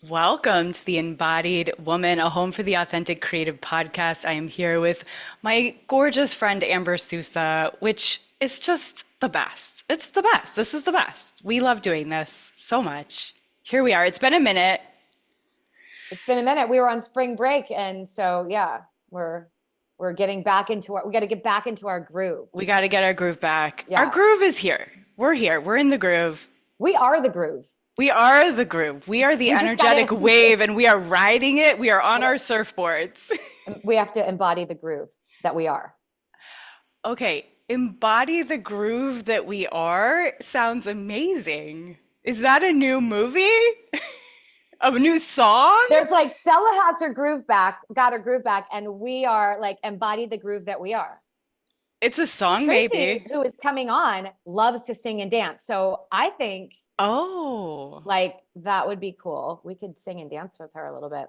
Welcome to the Embodied Woman, a home for the authentic creative podcast. I am here with my gorgeous friend Amber Sousa, which is just the best. It's the best. This is the best. We love doing this so much. Here we are. It's been a minute. It's been a minute. We were on spring break, and so yeah, we're getting back into we got to get back into our groove. We got to get our groove back. Our Yeah, groove is here. We're here. We're in the groove. we are the groove. We are the groove. We are the We just energetic gotta wave, and we are riding it. We are on our surfboards. we have to embody the groove that we are. Okay, embody the groove that we are sounds amazing. Is that a new movie? A new song? There's like Stella has her groove back, got her groove back, and we are like embody the groove that we are. It's a song, Tracy, maybe. who is coming on, loves to sing and dance. So I think Oh, like that would be cool. We could sing and dance with her a little bit.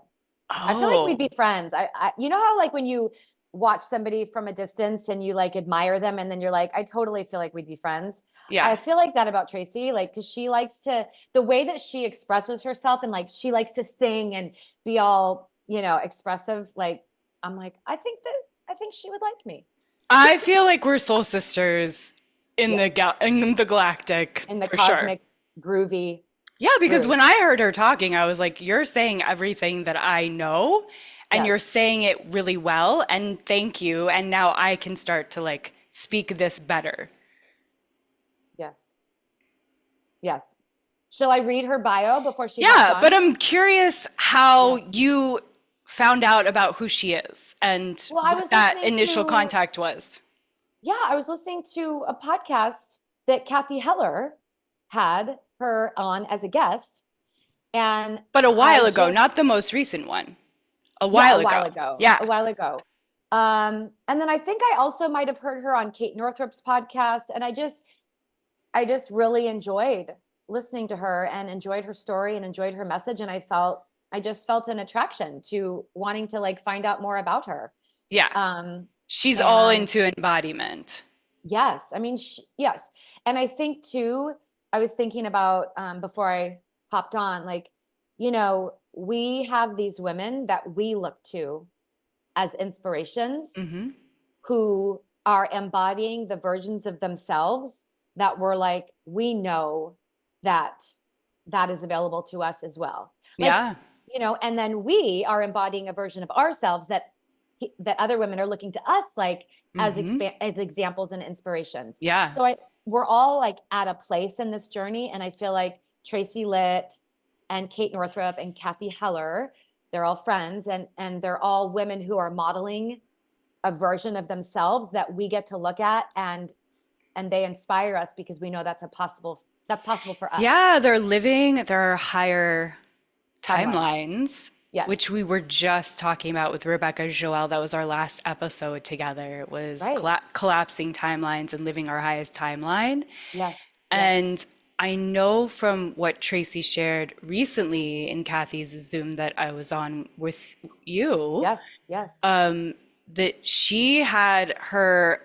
I feel like we'd oh, be friends. You know how like when you watch somebody from a distance and you like admire them and then you're like, I totally feel like we'd be friends. I yeah. feel like that about Tracy, like, cause she likes to, the way that she expresses herself and like, she likes to sing and be all, expressive. Like, I'm like, I think she would like me I feel like we're soul sisters in the Yes. gal in the galactic in the for sure. cosmic groovy Yeah, because groove. when I heard her talking, I was like, you're saying everything that I know, and you're Yes. saying it really well, and thank you. And now I can start to like speak this better. Yes. Yes. Shall I read her bio before she hops Yeah, but on? I'm curious how Yeah. you found out about who she is and Well, I what was that listening initial to contact was. Yeah, I was listening to a podcast that Kathy Heller had her on as a guest. And But a I while ago, just, not the most recent one. A yeah, while ago. a Yeah. while ago. And then I think I also might have heard her on Kate Northrup's podcast. And I just really enjoyed listening to her and enjoyed her story and enjoyed her message. And I just felt an attraction to wanting to like find out more about her. Yeah. Um, She's all and into embodiment. Yes. I mean, yes. And I think too, I was thinking about before I hopped on, like, we have these women that we look to as inspirations Hmm. who are embodying the versions of themselves that we're like, we know that that is available to us as well. Like, Yeah. and then we are embodying a version of ourselves that other women are looking to us like Hmm. as examples and inspirations. Yeah. So we're all like at a place in this journey, and I feel like Tracy Litt and Kate Northrup and Kathy Heller, they're all friends, and they're all women who are modeling a version of themselves that we get to look at, and they inspire us because we know that's possible for us. Yeah, they're living their higher Timeline. timelines, Yes. which we were just talking about with Rebecca Joel. That was our last episode together. It was Right. collapsing timelines and living our highest timeline. Yes. Yes. And I know from what Tracy shared recently in Kathy's Zoom that I was on with you, Yes. Yes. that she had her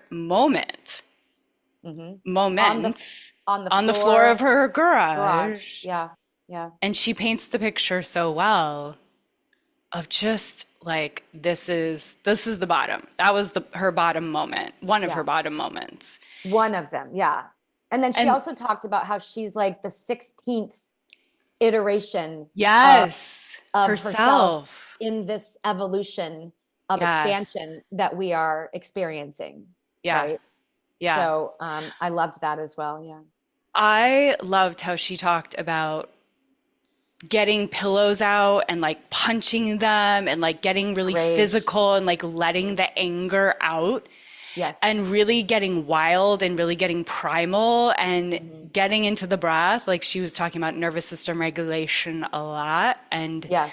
Hmm. On the moments on the on the floor of floor her garage. garage. Yeah. Yeah. And she paints the picture so well of just like this is the bottom. That was her bottom moment, one of her Yeah. bottom moments. One of them. Yeah. And then she And also talked about how she's like the 16th iteration of yes, herself herself. in this evolution of Yes. expansion that we are experiencing, Yeah. right? Yeah. So I loved that as well. Yeah. I loved how she talked about getting pillows out and like punching them and like getting really Rage. physical and like letting the anger out Yes. and really getting wild and really getting primal and Hmm. getting into the breath. Like she was talking about nervous system regulation a lot and Yes.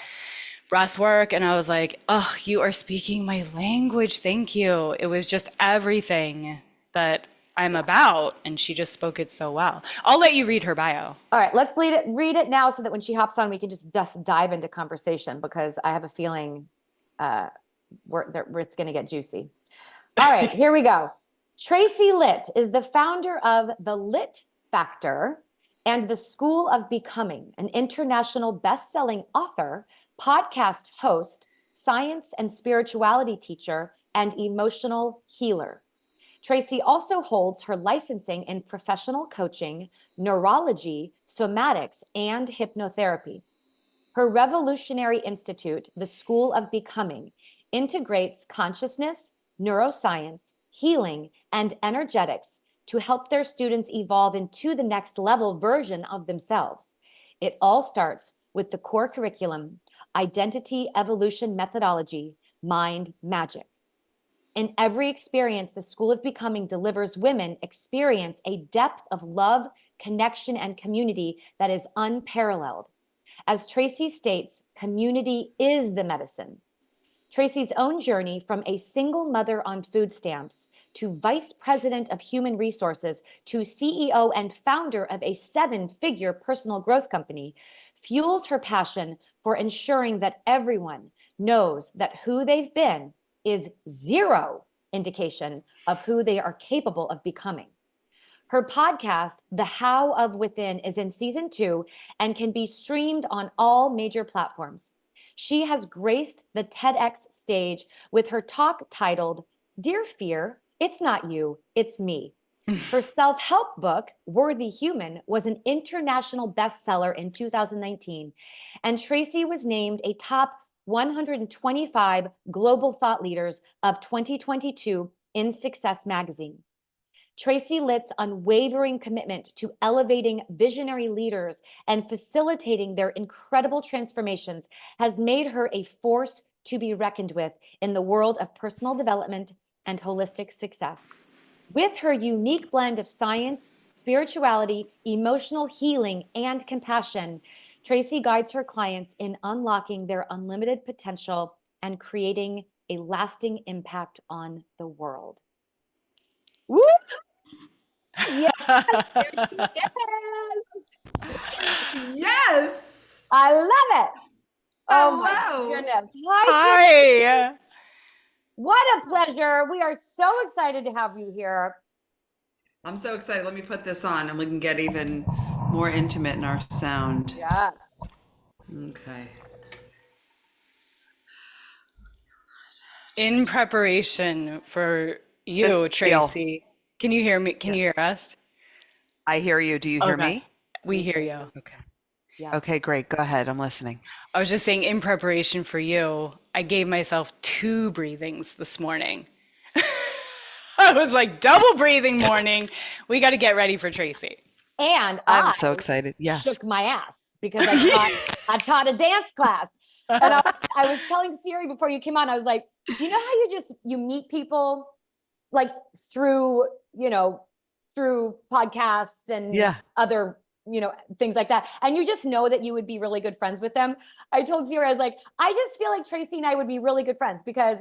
breath work. And I was like, oh, you are speaking my language. Thank you. It was just everything that I'm Yeah. about. And she just spoke it so well. I'll let you read her bio. All right, let's read it now so that when she hops on, we can just dive into conversation because I have a feeling uh, it's going to get juicy. All right, here we go. Tracy Litt is the founder of the Litt Factor and the School of Becoming, an international best-selling author, podcast host, science and spirituality teacher, and emotional healer. Tracy also holds her licensing in professional coaching, neurology, somatics, and hypnotherapy. Her revolutionary institute, the School of Becoming, integrates consciousness, neuroscience, healing, and energetics to help their students evolve into the next level version of themselves. It all starts with the core curriculum, identity evolution methodology, mind magic. In every experience, the School of Becoming delivers women experience a depth of love, connection, and community that is unparalleled. As Tracy states, community is the medicine. Tracy's own journey from a single mother on food stamps to vice president of human resources to CEO and founder of a 7-figure personal growth company fuels her passion for ensuring that everyone knows that who they've been is zero indication of who they are capable of becoming. Her podcast, The How of Within, is in season 2 and can be streamed on all major platforms. She has graced the TEDx stage with her talk titled, Dear Fear, It's Not You, It's Me. Her self-help book, Worthy Human, was an international bestseller in 2019, and Tracy was named a top 125 global thought leaders of 2022 in Success magazine. Tracy Litt's unwavering commitment to elevating visionary leaders and facilitating their incredible transformations has made her a force to be reckoned with in the world of personal development and holistic success. With her unique blend of science, spirituality, emotional healing, and compassion, Tracy guides her clients in unlocking their unlimited potential and creating a lasting impact on the world. Woo! Yes, there she is. Yes. I love it. Oh my Hello. goodness. Hi, Tracy. Hi. What a pleasure. We are so excited to have you here. I'm so excited. Let me put this on and we can get even more intimate in our sound. Yes. Okay. In preparation for you, This deal. Tracy. Can you hear me? Can Yeah. you hear us? I hear you. Do you hear Okay. me? We hear you. Okay. Yeah. Okay, great. Go ahead. I'm listening. I was just saying, in preparation for you, I gave myself 2 breathings this morning. I was like, double breathing morning. We got to get ready for Tracy. And I'm I so excited. Yes. shook my ass because I taught a dance class. And I was telling Siri before you came on, I was like, you know how you meet people like through, through podcasts and Yeah. other, things like that. And you just know that you would be really good friends with them. I told Siri, I was like, I just feel like Tracy and I would be really good friends because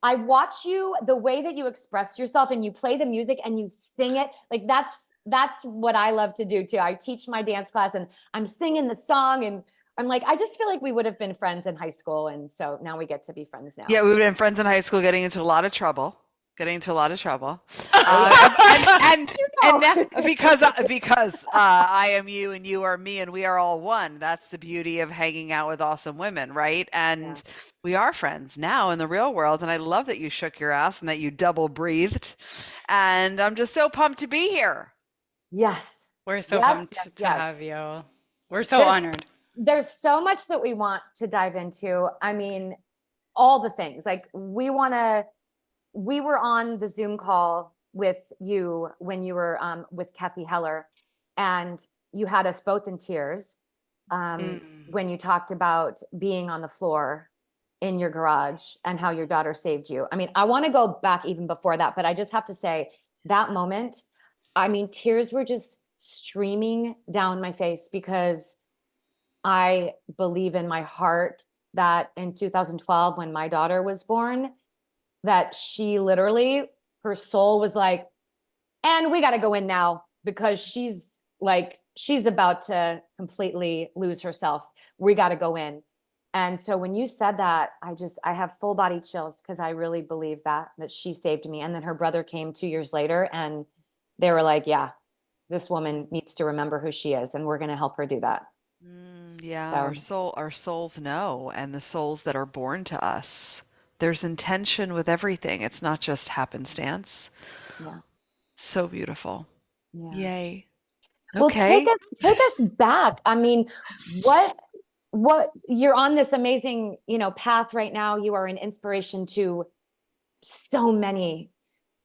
I watch you, the way that you express yourself and you play the music and you sing it. Like that's what I love to do too. I teach my dance class and I'm singing the song and I'm like, I just feel like we would have been friends in high school. And so now we get to be friends now. Yeah, we've been friends in high school, getting into a lot of trouble. And now, because I am you and you are me and we are all one. That's the beauty of hanging out with awesome women, right? And we are friends now in the real world. And I love that you shook your ass and that you double breathed. And I'm just so pumped to be here. Yes. We're so Yes, pumped yes, to yes. have you. We're so honored. There's so much that we want to dive into. I mean, all the things. Like we were on the Zoom call with you when you were with Kathy Heller, and you had us both in tears when you talked about being on the floor in your garage and how your daughter saved you. I mean, I want to go back even before that, but I just have to say that moment, I mean, tears were just streaming down my face because I believe in my heart that in 2012, when my daughter was born, that she literally, her soul was like, and we got to go in now because she's about to completely lose herself. We got to go in. And so when you said that, I have full body chills because I really believe that she saved me. And then her brother came 2 years later and they were like, yeah, this woman needs to remember who she is, and we're going to help her do that. Yeah, So our souls know, and the souls that are born to us. There's intention with everything. It's not just happenstance. yeah, So beautiful. yeah. Yay. Well, Okay. take us back. I mean, what you're on this amazing, path right now. You are an inspiration to so many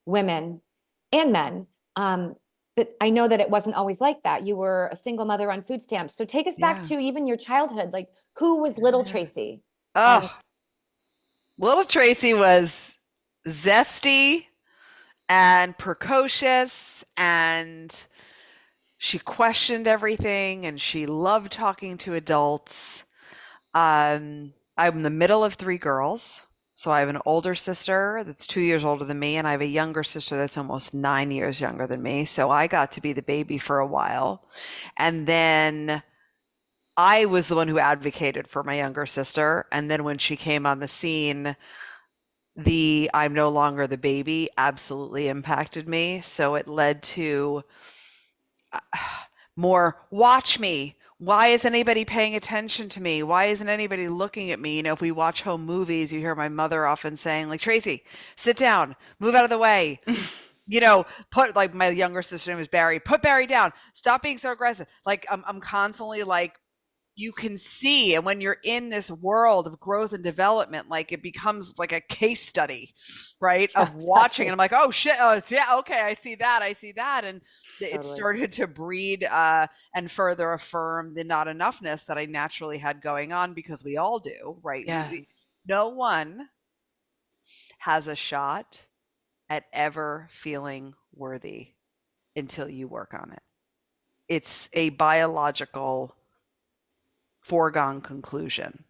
women and men. But I know that it wasn't always like that. You were a single mother on food stamps. So take us back Yeah. to even your childhood. Like, who was little Yeah. Tracy? And Oh, little Tracy was zesty and precocious, and she questioned everything, and she loved talking to adults. I'm the middle of three girls. So I have an older sister that's 2 years older than me, and I have a younger sister that's almost 9 years younger than me. So I got to be the baby for a while. And then I was the one who advocated for my younger sister. And then when she came on the scene, the I'm no longer the baby absolutely impacted me. So it led to more watch me. Why isn't anybody paying attention to me? Why isn't anybody looking at me? If we watch home movies, you hear my mother often saying, like, Tracy, sit down, move out of the way. Put, like, my younger sister name is Barry, put Barry down, stop being so aggressive. Like, I'm constantly like, you can see, and when you're in this world of growth and development, like, it becomes like a case study, right, yeah, of watching. exactly. And I'm like, oh shit, oh yeah, okay, I see that. And it Totally. started to breed and further affirm the not enoughness that I naturally had going on, because we all do, right? Yeah. No one has a shot at ever feeling worthy until you work on it. It's a biological foregone conclusion.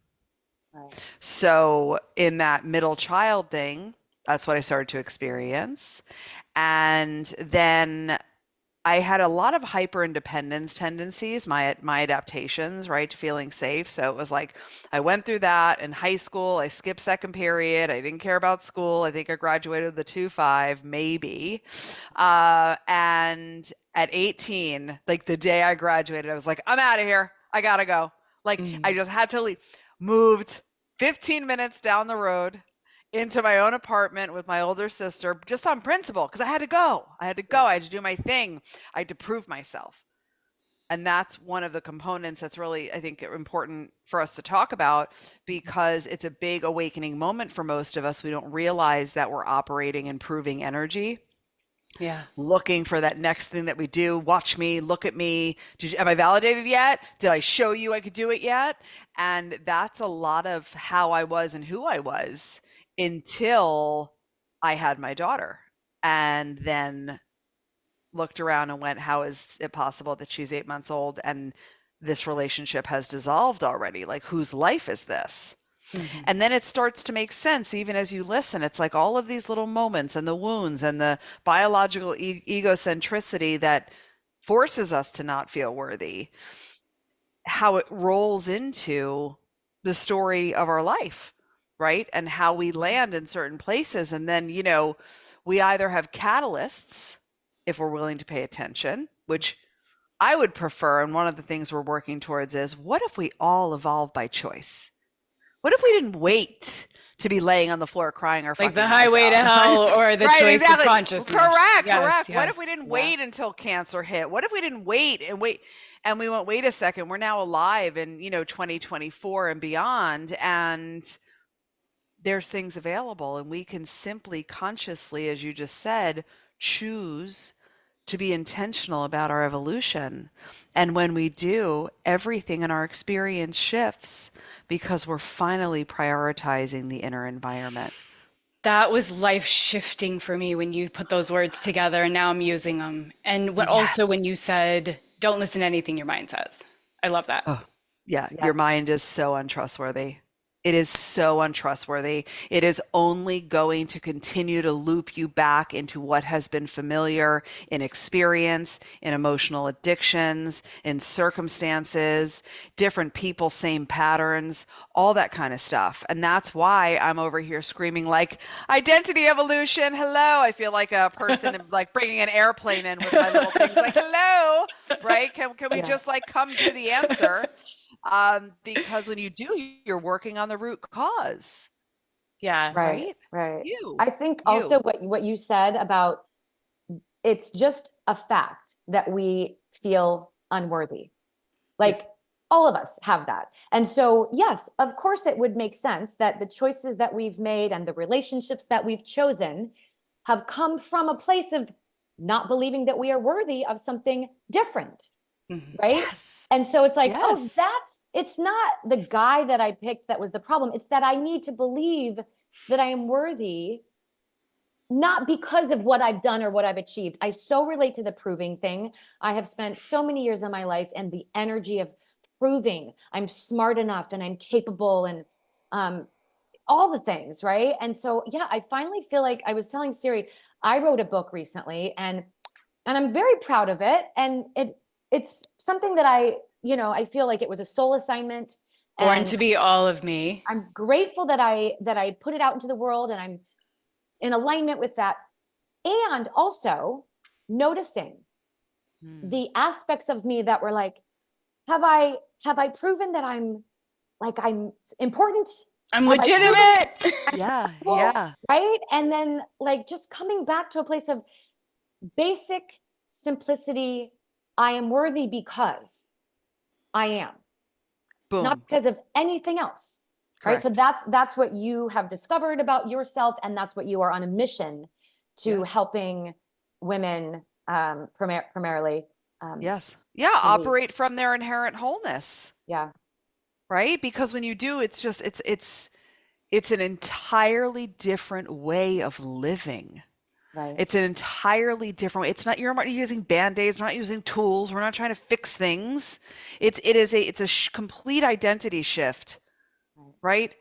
Right. So in that middle child thing, that's what I started to experience. And then I had a lot of hyper independence tendencies, my adaptations, right, to feeling safe. So it was like I went through that in high school. I skipped second period. I didn't care about school. I think I graduated with a 2.5, maybe. And at 18, like the day I graduated, I was like, I'm out of here. I gotta go. Like, I Mm. just had to leave. Moved 15 minutes down the road into my own apartment with my older sister, just on principle, because I had to go. I had to go. Yeah. I had to do my thing. I had to prove myself. And that's one of the components that's really, I think, important for us to talk about, because it's a big awakening moment for most of us. We don't realize that we're operating in proving energy, Yeah. looking for that next thing that we do. Watch me, look at me. Am I validated yet? Did I show you I could do it yet? And that's a lot of how I was and who I was until I had my daughter, and then looked around and went, how is it possible that she's 8 months old and this relationship has dissolved already? Like, whose life is this? Mhm. And then it starts to make sense even as you listen. It's like all of these little moments and the wounds and the biological egocentricity that forces us to not feel worthy, how it rolls into the story of our life, right? And how we land in certain places. And then, we either have catalysts if we're willing to pay attention, which I would prefer. And one of the things we're working towards is, what if we all evolve by choice? What if we didn't wait to be laying on the floor crying our Like the fucking eyes highway to out? hell or the Right, choice of exactly. consciousness. Correct, Yes, correct. What if we yes. didn't Yeah. wait until cancer hit? What if we didn't wait and wait and we went, wait a second, we're now alive in, 2024 and beyond, and there's things available, and we can simply consciously, as you just said, choose to be intentional about our evolution. And when we do, everything in our experience shifts, because we're finally prioritizing the inner environment. That was life shifting for me when you put those words together, and now I'm using them. And also when you Yes. said, don't listen to anything your mind says. I love that. Oh, yeah. Your Yes. mind is so untrustworthy. It is so untrustworthy. It is only going to continue to loop you back into what has been familiar in experience, in emotional addictions, in circumstances, different people, same patterns, all that kind of stuff. And that's why I'm over here screaming like identity evolution. Hello. I feel like a person like bringing an airplane in with my little things like, hello, right? Can we Yeah. just like come to the answer? Because when you do, you're working on the root cause, Yeah. Right, right? right. You, I think also you. what you said about it's just a fact that we feel unworthy. Yeah. Like all of us have that. And so, yes, of course, it would make sense that the choices that we've made and the relationships that we've chosen have come from a place of not believing that we are worthy of something different. Mhm. Right. Yes. And so it's like, oh, Yes. it's not the guy that I picked that was the problem. It's that I need to believe that I am worthy, not because of what I've done or what I've achieved. I so relate to the proving thing. I have spent so many years of my life and the energy of proving I'm smart enough and I'm capable and um, all the things, right? And so, yeah, I finally feel like I was telling Siri, I wrote a book recently and I'm very proud of it. And it's something that I feel like it was a soul assignment Born and to be all of me. I'm grateful that I put it out into the world and I'm in alignment with that. And also noticing Hmm. the aspects of me that were like, have I proven that I'm important? I'm Have I proven legitimate. I'm Yeah. capable? Yeah. Right? And then like just coming back to a place of basic simplicity. I am worthy because I am, not Boom. because of anything else. Right. So Correct. that's what you have discovered about yourself. And that's what you are on a mission to Yes. helping women primarily Yes. Yeah. believe. Operate from their inherent wholeness, Yeah. right? Because when you do, it's just, it's an entirely different way of living. Right. It's an entirely different way. It's not, you're not using band-aids, we're not using tools, we're not trying to fix things. It's a complete identity shift, Right. right?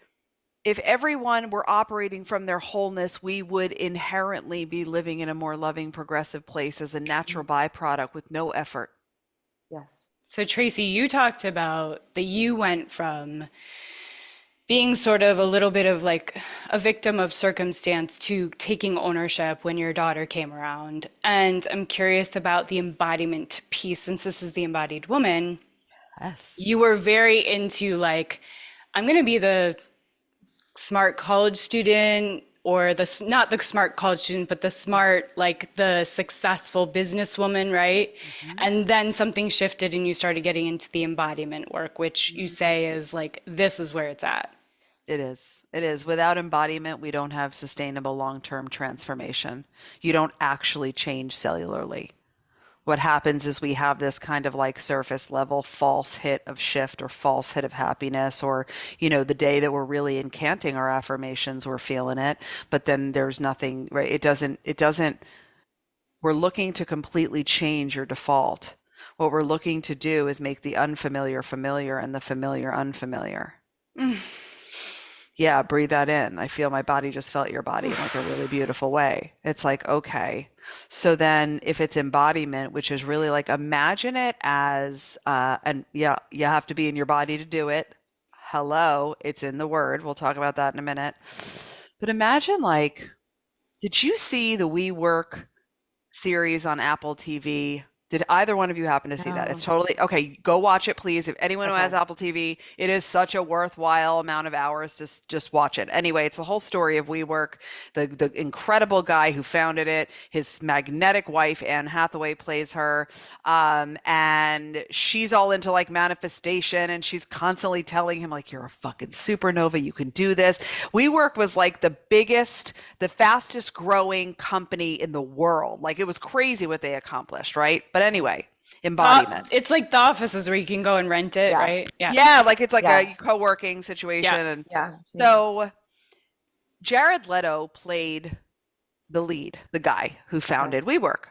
If everyone were operating from their wholeness, we would inherently be living in a more loving, progressive place as a natural byproduct with no effort. Yes. So, Tracy, you talked about that you went from being sort of a little bit of like a victim of circumstance to taking ownership when your daughter came around. And I'm curious about the embodiment piece, since this is the embodied woman. You were Yes. very into like, I'm going to be the smart college student or not the smart college student, but the smart, like the successful businesswoman, right? Mhm. And then something shifted and you started getting into the embodiment work, which you Mhm. say is like, this is where it's at. It is. It is. Without embodiment, we don't have sustainable long-term transformation. You don't actually change cellularly. What happens is we have this kind of like surface level false hit of shift or false hit of happiness, or, the day that we're really incanting our affirmations, we're feeling it, but then there's nothing, right? It doesn't, we're looking to completely change your default. What we're looking to do is make the unfamiliar familiar and the familiar unfamiliar. Yeah, breathe that in. I feel my body just felt your body in like a really beautiful way. It's like, okay. So then if it's embodiment, which is really like imagine it as and yeah, you have to be in your body to do it. Hello, it's in the word. We'll talk about that in a minute. But imagine like, did you see the We Work series on Apple TV? Did either one of you happen to see that? It's No. totally okay. Go watch it, please. If anyone who has Okay. Apple TV, it is such a worthwhile amount of hours to just watch it. Anyway, it's the whole story of WeWork, the incredible guy who founded it. His magnetic wife, Anne Hathaway, plays her, and she's all into like manifestation, and she's constantly telling him like, "You're a fucking supernova. You can do this." WeWork was like the fastest growing company in the world. Like it was crazy what they accomplished, right? But anyway, embodiment. It's like the offices where you can go and rent it, Yeah. right? Yeah. Yeah, like it's like Yeah. a co-working Yeah. situation. And Yeah. Yeah. so Jared Leto played the lead, the guy who Okay. founded WeWork.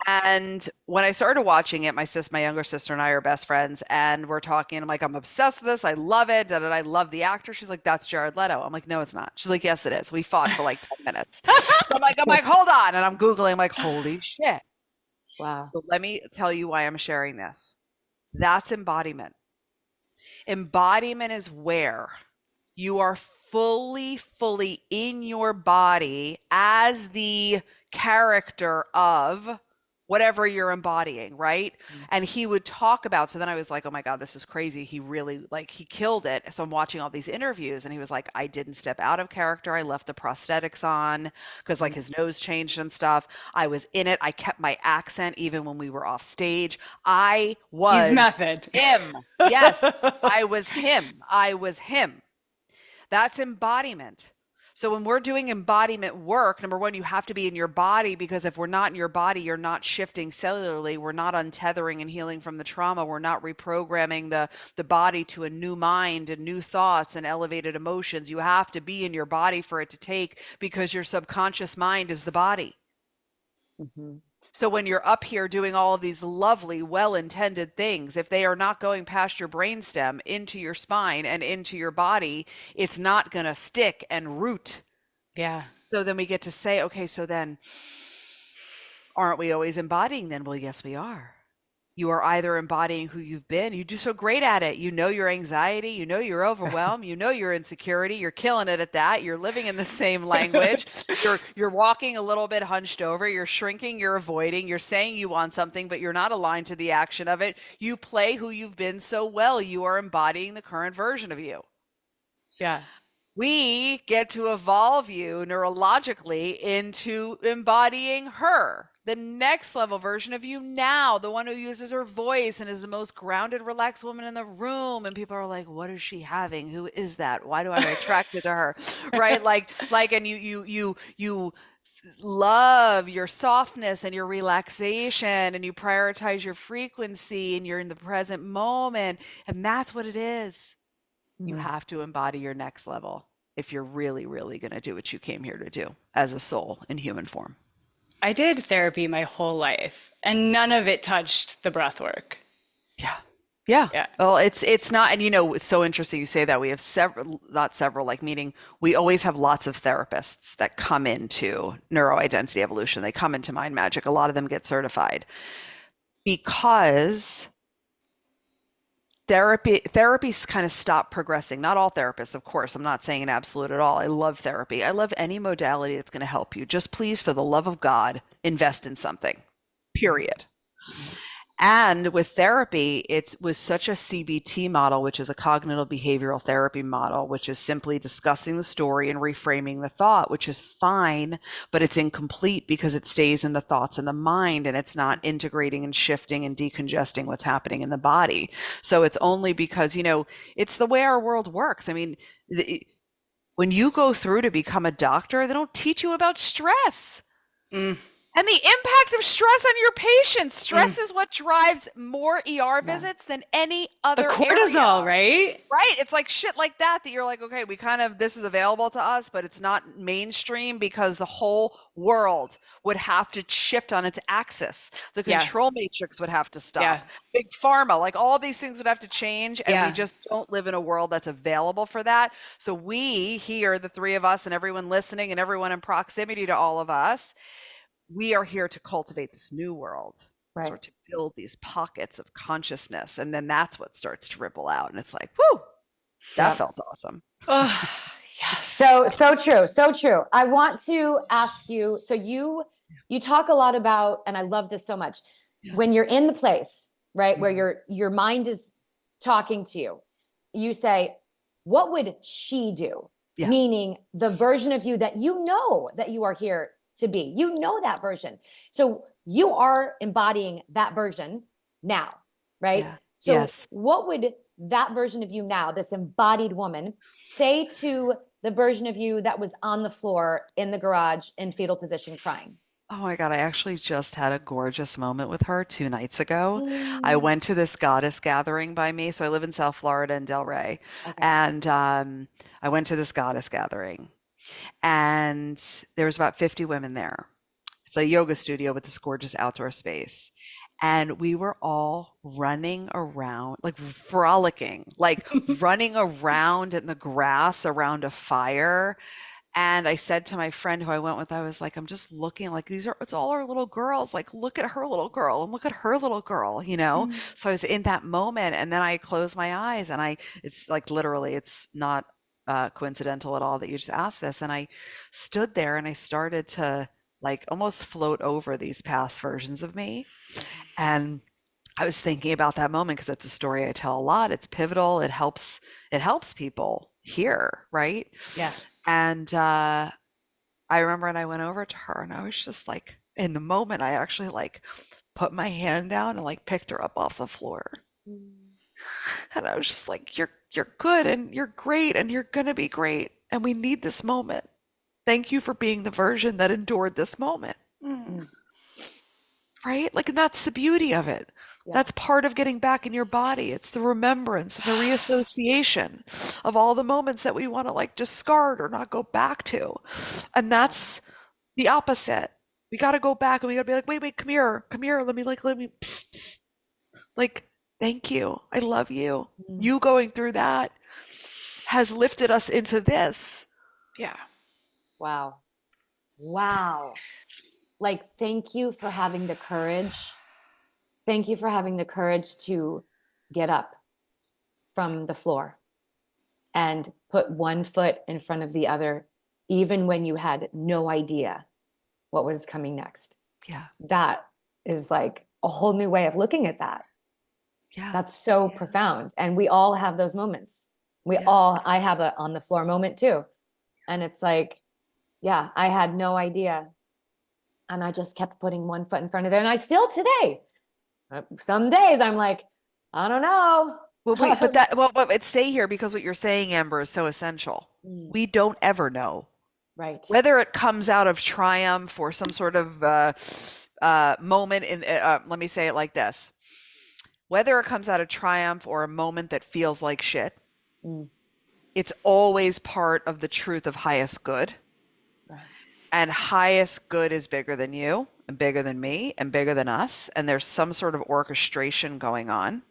And when I started watching it, my younger sister and I are best friends, and we're talking. I'm like, I'm obsessed with this. I love it. Da, da, da, I love the actor. She's like, that's Jared Leto. I'm like, no, it's not. She's like, yes, it is. We fought for like 10 minutes. So I'm like, hold on. And I'm Googling, I'm like, holy shit. Wow. So let me tell you why I'm sharing this. That's embodiment. Embodiment is where you are fully in your body as the character of whatever you're embodying, right? And he would talk about, so then I was like, oh my God, this is crazy. He really, like, he killed it. So I'm watching all these interviews and he was like, I didn't step out of character. I left the prosthetics on because like his nose changed and stuff. I was in it. I kept my accent even when we were off stage. I was He's method. him. Yes, I was him. I was him. That's embodiment. So when we're doing embodiment work, number one, you have to be in your body, because if we're not in your body, you're not shifting cellularly. We're not untethering and healing from the trauma. We're not reprogramming the body to a new mind and new thoughts and elevated emotions. You have to be in your body for it to take, because your subconscious mind is the body. So when you're up here doing all of these lovely, well-intended things, if they are not going past your brainstem into your spine and into your body, it's not going to stick and root. Yeah. So then we get to say, okay, so then aren't we always embodying then? Well, yes, we are. You are either embodying who you've been. You do so great at it. You know your anxiety. You know your overwhelm. You know your insecurity. You're killing it at that. You're living in the same language. You're walking a little bit hunched over. You're shrinking. You're avoiding. You're saying you want something, but you're not aligned to the action of it. You play who you've been so well. You are embodying the current version of you. Yeah. We get to evolve you neurologically into embodying her, the next level version of you now, the one who uses her voice and is the most grounded, relaxed woman in the room. And people are like, what is she having? Who is that? Why do I attracted to her? Right? And you love your softness and your relaxation, and you prioritize your frequency, and you're in the present moment. And that's what it is. You have to embody your next level if you're really, really going to do what you came here to do as a soul in human form. I did therapy my whole life, and none of it touched the breath work. Yeah. Yeah. Yeah. Well, it's not, and it's so interesting you say that. We have several, not several, like meaning we always have lots of therapists that come into neuroidentity evolution. They come into Mind Magic. A lot of them get certified because therapies kind of stop progressing. Not all therapists, of course. I'm not saying an absolute at all. I love therapy. I love any modality that's going to help you. Just please, for the love of God, invest in something, period. And with therapy, it was such a CBT model, which is a cognitive behavioral therapy model, which is simply discussing the story and reframing the thought, which is fine, but it's incomplete because it stays in the thoughts and the mind, and it's not integrating and shifting and decongesting what's happening in the body. So it's only because, it's the way our world works. I mean, when you go through to become a doctor, they don't teach you about stress. And the impact of stress on your patients. Stress is what drives more ER visits than any other The cortisol, area. right? Right. It's like shit like that you're like, okay, this is available to us, but it's not mainstream because the whole world would have to shift on its axis. The control matrix would have to stop. Yeah. Big pharma, like all these things would have to change. And we Yeah. just don't live in a world that's available for that. So we here, the three of us and everyone listening and everyone in proximity to all of us, we are here to cultivate this new world, start to build these pockets of consciousness. And then that's what starts to ripple out. And it's like, whoo, that felt awesome. Oh, yes. So true. So true. I want to ask you, so you talk a lot about, and I love this so much, when you're in the place, right, where your mind is talking to you, you say, what would she do? Yeah. Meaning the version of you that that you are here to be. That version. So you are embodying that version now, right? Yeah. So Yes. what would that version of you now, this embodied woman, say to the version of you that was on the floor in the garage in fetal position crying? Oh my God, I actually just had a gorgeous moment with her 2 nights ago. I went to this goddess gathering by me. So I live in South Florida in Del Rey. Okay. And I went to this goddess gathering, and there was about 50 women there. It's a yoga studio with this gorgeous outdoor space. And we were all running around, like frolicking, like running around in the grass around a fire. And I said to my friend who I went with, I was like, I'm just looking like it's all our little girls. Like, look at her little girl and look at her little girl, you know? So I was in that moment and then I closed my eyes and it's like literally, it's not coincidental at all that you just asked this. And I stood there and I started to like almost float over these past versions of me. And I was thinking about that moment because it's a story I tell a lot. It's pivotal. It helps people hear, right? Yeah. And I remember when I went over to her and I was just like, in the moment, I actually like put my hand down and like picked her up off the floor. And I was just like, you're good and you're great and you're gonna be great. And we need this moment. Thank you for being the version that endured this moment. Right? Like, and that's the beauty of it. Yeah. That's part of getting back in your body. It's the remembrance and the reassociation of all the moments that we want to like discard or not go back to. And that's the opposite. We got to go back and we got to be like, wait, come here. Let me, psst, psst. Like, thank you. I love you. You going through that has lifted us into this. Yeah. Wow. Like, thank you for having the courage. Thank you for having the courage to get up from the floor and put one foot in front of the other, even when you had no idea what was coming next. Yeah. That is like a whole new way of looking at that. Yeah. That's so profound. And we all have those moments. I have a on the floor moment too. And it's like, yeah, I had no idea. And I just kept putting one foot in front of there. And I still today, some days I'm like, I don't know. Well, but stay here because what you're saying, Amber, is so essential. We don't ever know. Right. Whether it comes out of triumph or some sort of moment in, let me say it like this. Whether it comes out of triumph or a moment that feels like shit, it's always part of the truth of highest good. Right. And highest good is bigger than you and bigger than me and bigger than us. And there's some sort of orchestration going on.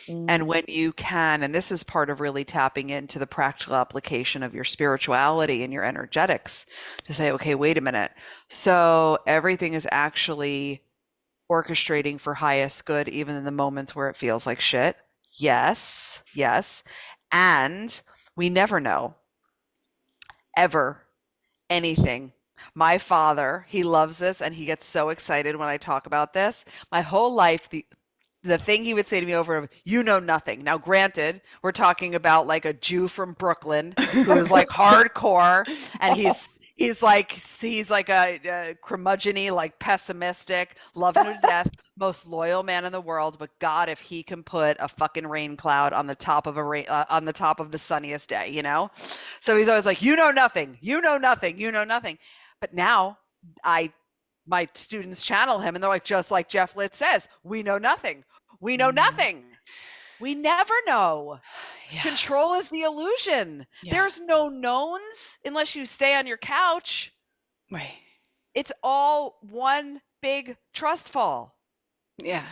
And when you can, and this is part of really tapping into the practical application of your spirituality and your energetics to say, okay, wait a minute. So everything is actually orchestrating for highest good, even in the moments where it feels like shit. Yes. And we never know ever anything. My father, he loves this and he gets so excited when I talk about this. My whole life, the thing he would say to me over and over, you know nothing. Now, granted, we're talking about like a Jew from Brooklyn who is like hardcore, and he's like a curmudgeon-y, like pessimistic, loving to death, most loyal man in the world. But God, if he can put a fucking rain cloud on the top of on the top of the sunniest day, you know? So he's always like, you know nothing. But now my students channel him and they're like, just like Jeff Litt says, we know nothing. We know nothing. We never know. Yeah. Control is the illusion. Yeah. There's no knowns unless you stay on your couch. Right. It's all one big trust fall. Yeah.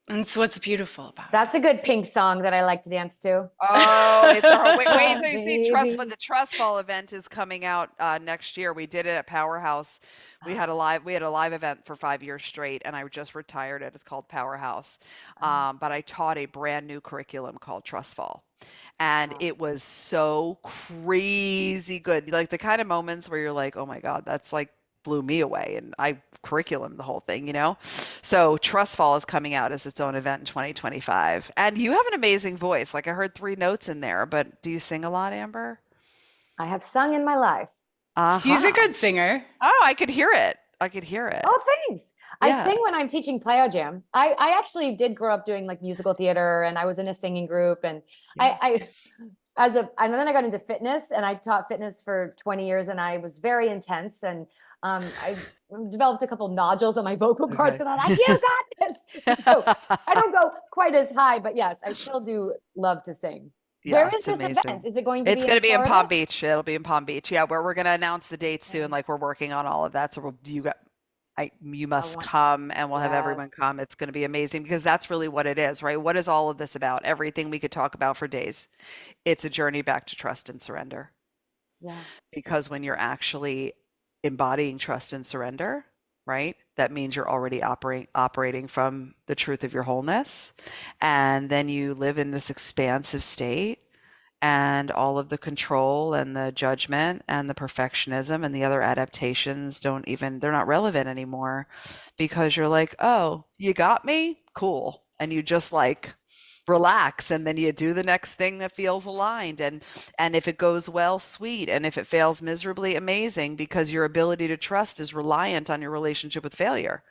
And so what's beautiful about That's a good Pink song that I like to dance to. Oh, it's our wait till you see Trust. But the Trust Fall event is coming out next year. We did it at Powerhouse. We had a live event for 5 years straight, and I just retired it. It's called Powerhouse. But I taught a brand new curriculum called Trust Fall. And it was so crazy good. Like the kind of moments where you're like, oh my God, that's like blew me away, and I curriculum the whole thing, you know? So Trust Fall is coming out as its own event in 2025. And you have an amazing voice. Like I heard 3 notes in there, but do you sing a lot, Amber? I have sung in my life. She's a good singer. Oh, I could hear it. Oh, thanks. Yeah. I sing when I'm teaching Playa Jam. I actually did grow up doing like musical theater, and I was in a singing group, and and then I got into fitness, and I taught fitness for 20 years, and I was very intense, and I developed a couple nodules on my vocal cords, and I'm like, you got this. So I don't go quite as high, but yes, I still do love to sing. Yeah, where is this event? Is it going to be? It's going to be in Palm Beach. It'll be in Palm Beach. Yeah, where we're going to announce the dates soon. Like we're working on all of that. So You I must want to. come, and we'll have Yes. everyone come. It's going to be amazing because that's really what it is, right? What is all of this about? Everything we could talk about for days. It's a journey back to trust and surrender. Yeah. Because when you're actually embodying trust and surrender, right? That means you're already operating from the truth of your wholeness. And then you live in this expansive state, and all of the control and the judgment and the perfectionism and the other adaptations they're not relevant anymore, because you're like, oh, you got me? Cool. And you just like relax, and then you do the next thing that feels aligned. And if it goes well, sweet. And if it fails miserably, amazing, because your ability to trust is reliant on your relationship with failure.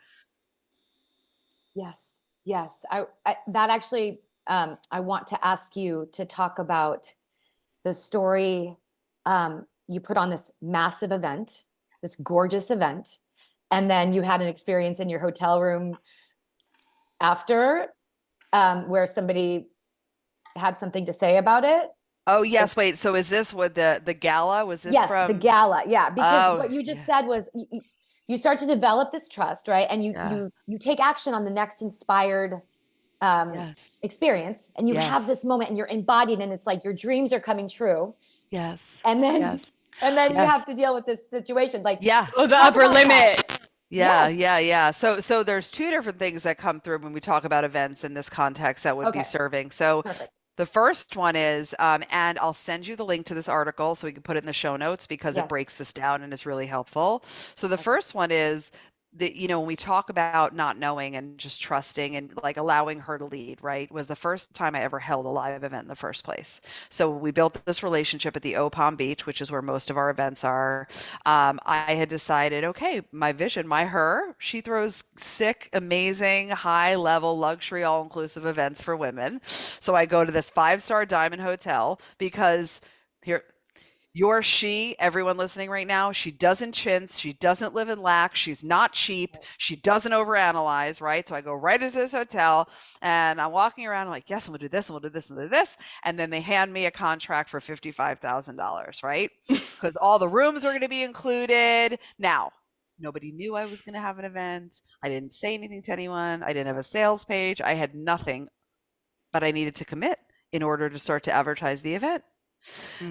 Yes. Yes. I that actually, I want to ask you to talk about the story. You put on this massive event, this gorgeous event, and then you had an experience in your hotel room after, where somebody had something to say about it. Oh, yes. Wait. So is this what the gala was this Yes, the from? gala. Yeah, because Oh, what you just yeah. said was you start to develop this trust, right? And you Yeah. you you take action on the next inspired Yes. experience, and you have Yes. this moment, and you're embodied, and it's like your dreams are coming true, Yes. and then Yes. and then you Yes. have to deal with this situation. Like, Yeah. Oh, the talk upper about that. limit. Yeah, Yes. yeah, yeah. So there's two different things that come through when we talk about events in this context that would be Okay. serving. So Perfect. the first one is, and I'll send you the link to this article so we can put it in the show notes because it Yes. breaks this down and it's really helpful. So the Okay. first one is that, when we talk about not knowing and just trusting and like allowing her to lead, right, was the first time I ever held a live event in the first place. So we built this relationship at the O Palm Beach, which is where most of our events are. I had decided, okay, my vision, she throws sick, amazing, high level, luxury, all inclusive events for women. So I go to this 5-star diamond hotel because here, everyone listening right now, she doesn't chintz, she doesn't live in lack, she's not cheap, she doesn't overanalyze, right? So I go right into this hotel and I'm walking around, I'm like, yes, and we'll do this, and we'll do this, and we'll do this. And then they hand me a contract for $55,000, right? Because all the rooms are going to be included. Now, nobody knew I was going to have an event. I didn't say anything to anyone. I didn't have a sales page. I had nothing, but I needed to commit in order to start to advertise the event.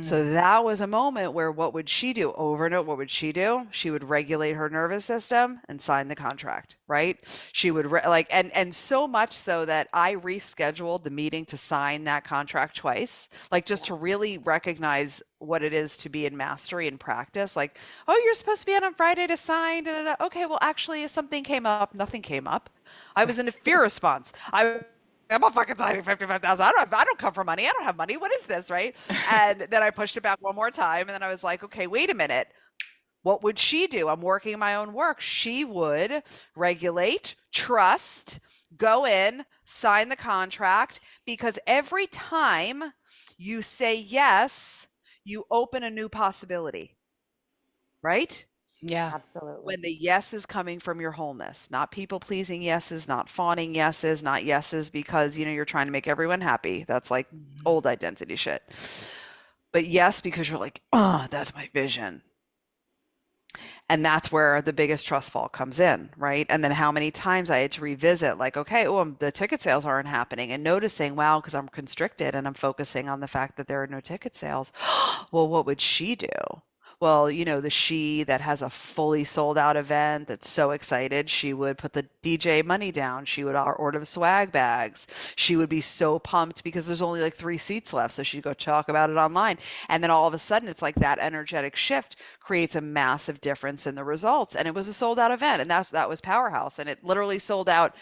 So that was a moment where what would she do over and over? What would she do? She would regulate her nervous system and sign the contract, right? She would and so much so that I rescheduled the meeting to sign that contract twice, like just to really recognize what it is to be in mastery and practice. Like, oh, you're supposed to be on Friday to sign. Da, da, da. Okay, well, actually, something came up. Nothing came up. I was in a fear response. I'm a fucking signing 55,000. I don't come for money. I don't have money. What is this, right? And then I pushed it back one more time, and then I was like, okay, wait a minute. What would she do? I'm working my own work. She would regulate, trust, go in, sign the contract, because every time you say yes, you open a new possibility, right? Yeah. Absolutely. When the yes is coming from your wholeness, not people pleasing yeses, not fawning yeses, not yeses because you're trying to make everyone happy. That's like old identity shit. But yes, because you're like, oh, that's my vision. And that's where the biggest trust fall comes in, right? And then how many times I had to revisit, like, okay, oh, the ticket sales aren't happening, and noticing, wow, because I'm constricted and I'm focusing on the fact that there are no ticket sales. Well, what would she do? Well, the she that has a fully sold out event that's so excited, she would put the DJ money down. She would order the swag bags. She would be so pumped because there's only like 3 seats left. So she'd go talk about it online. And then all of a sudden, it's like that energetic shift creates a massive difference in the results. And it was a sold out event. And that was Powerhouse. And it literally sold out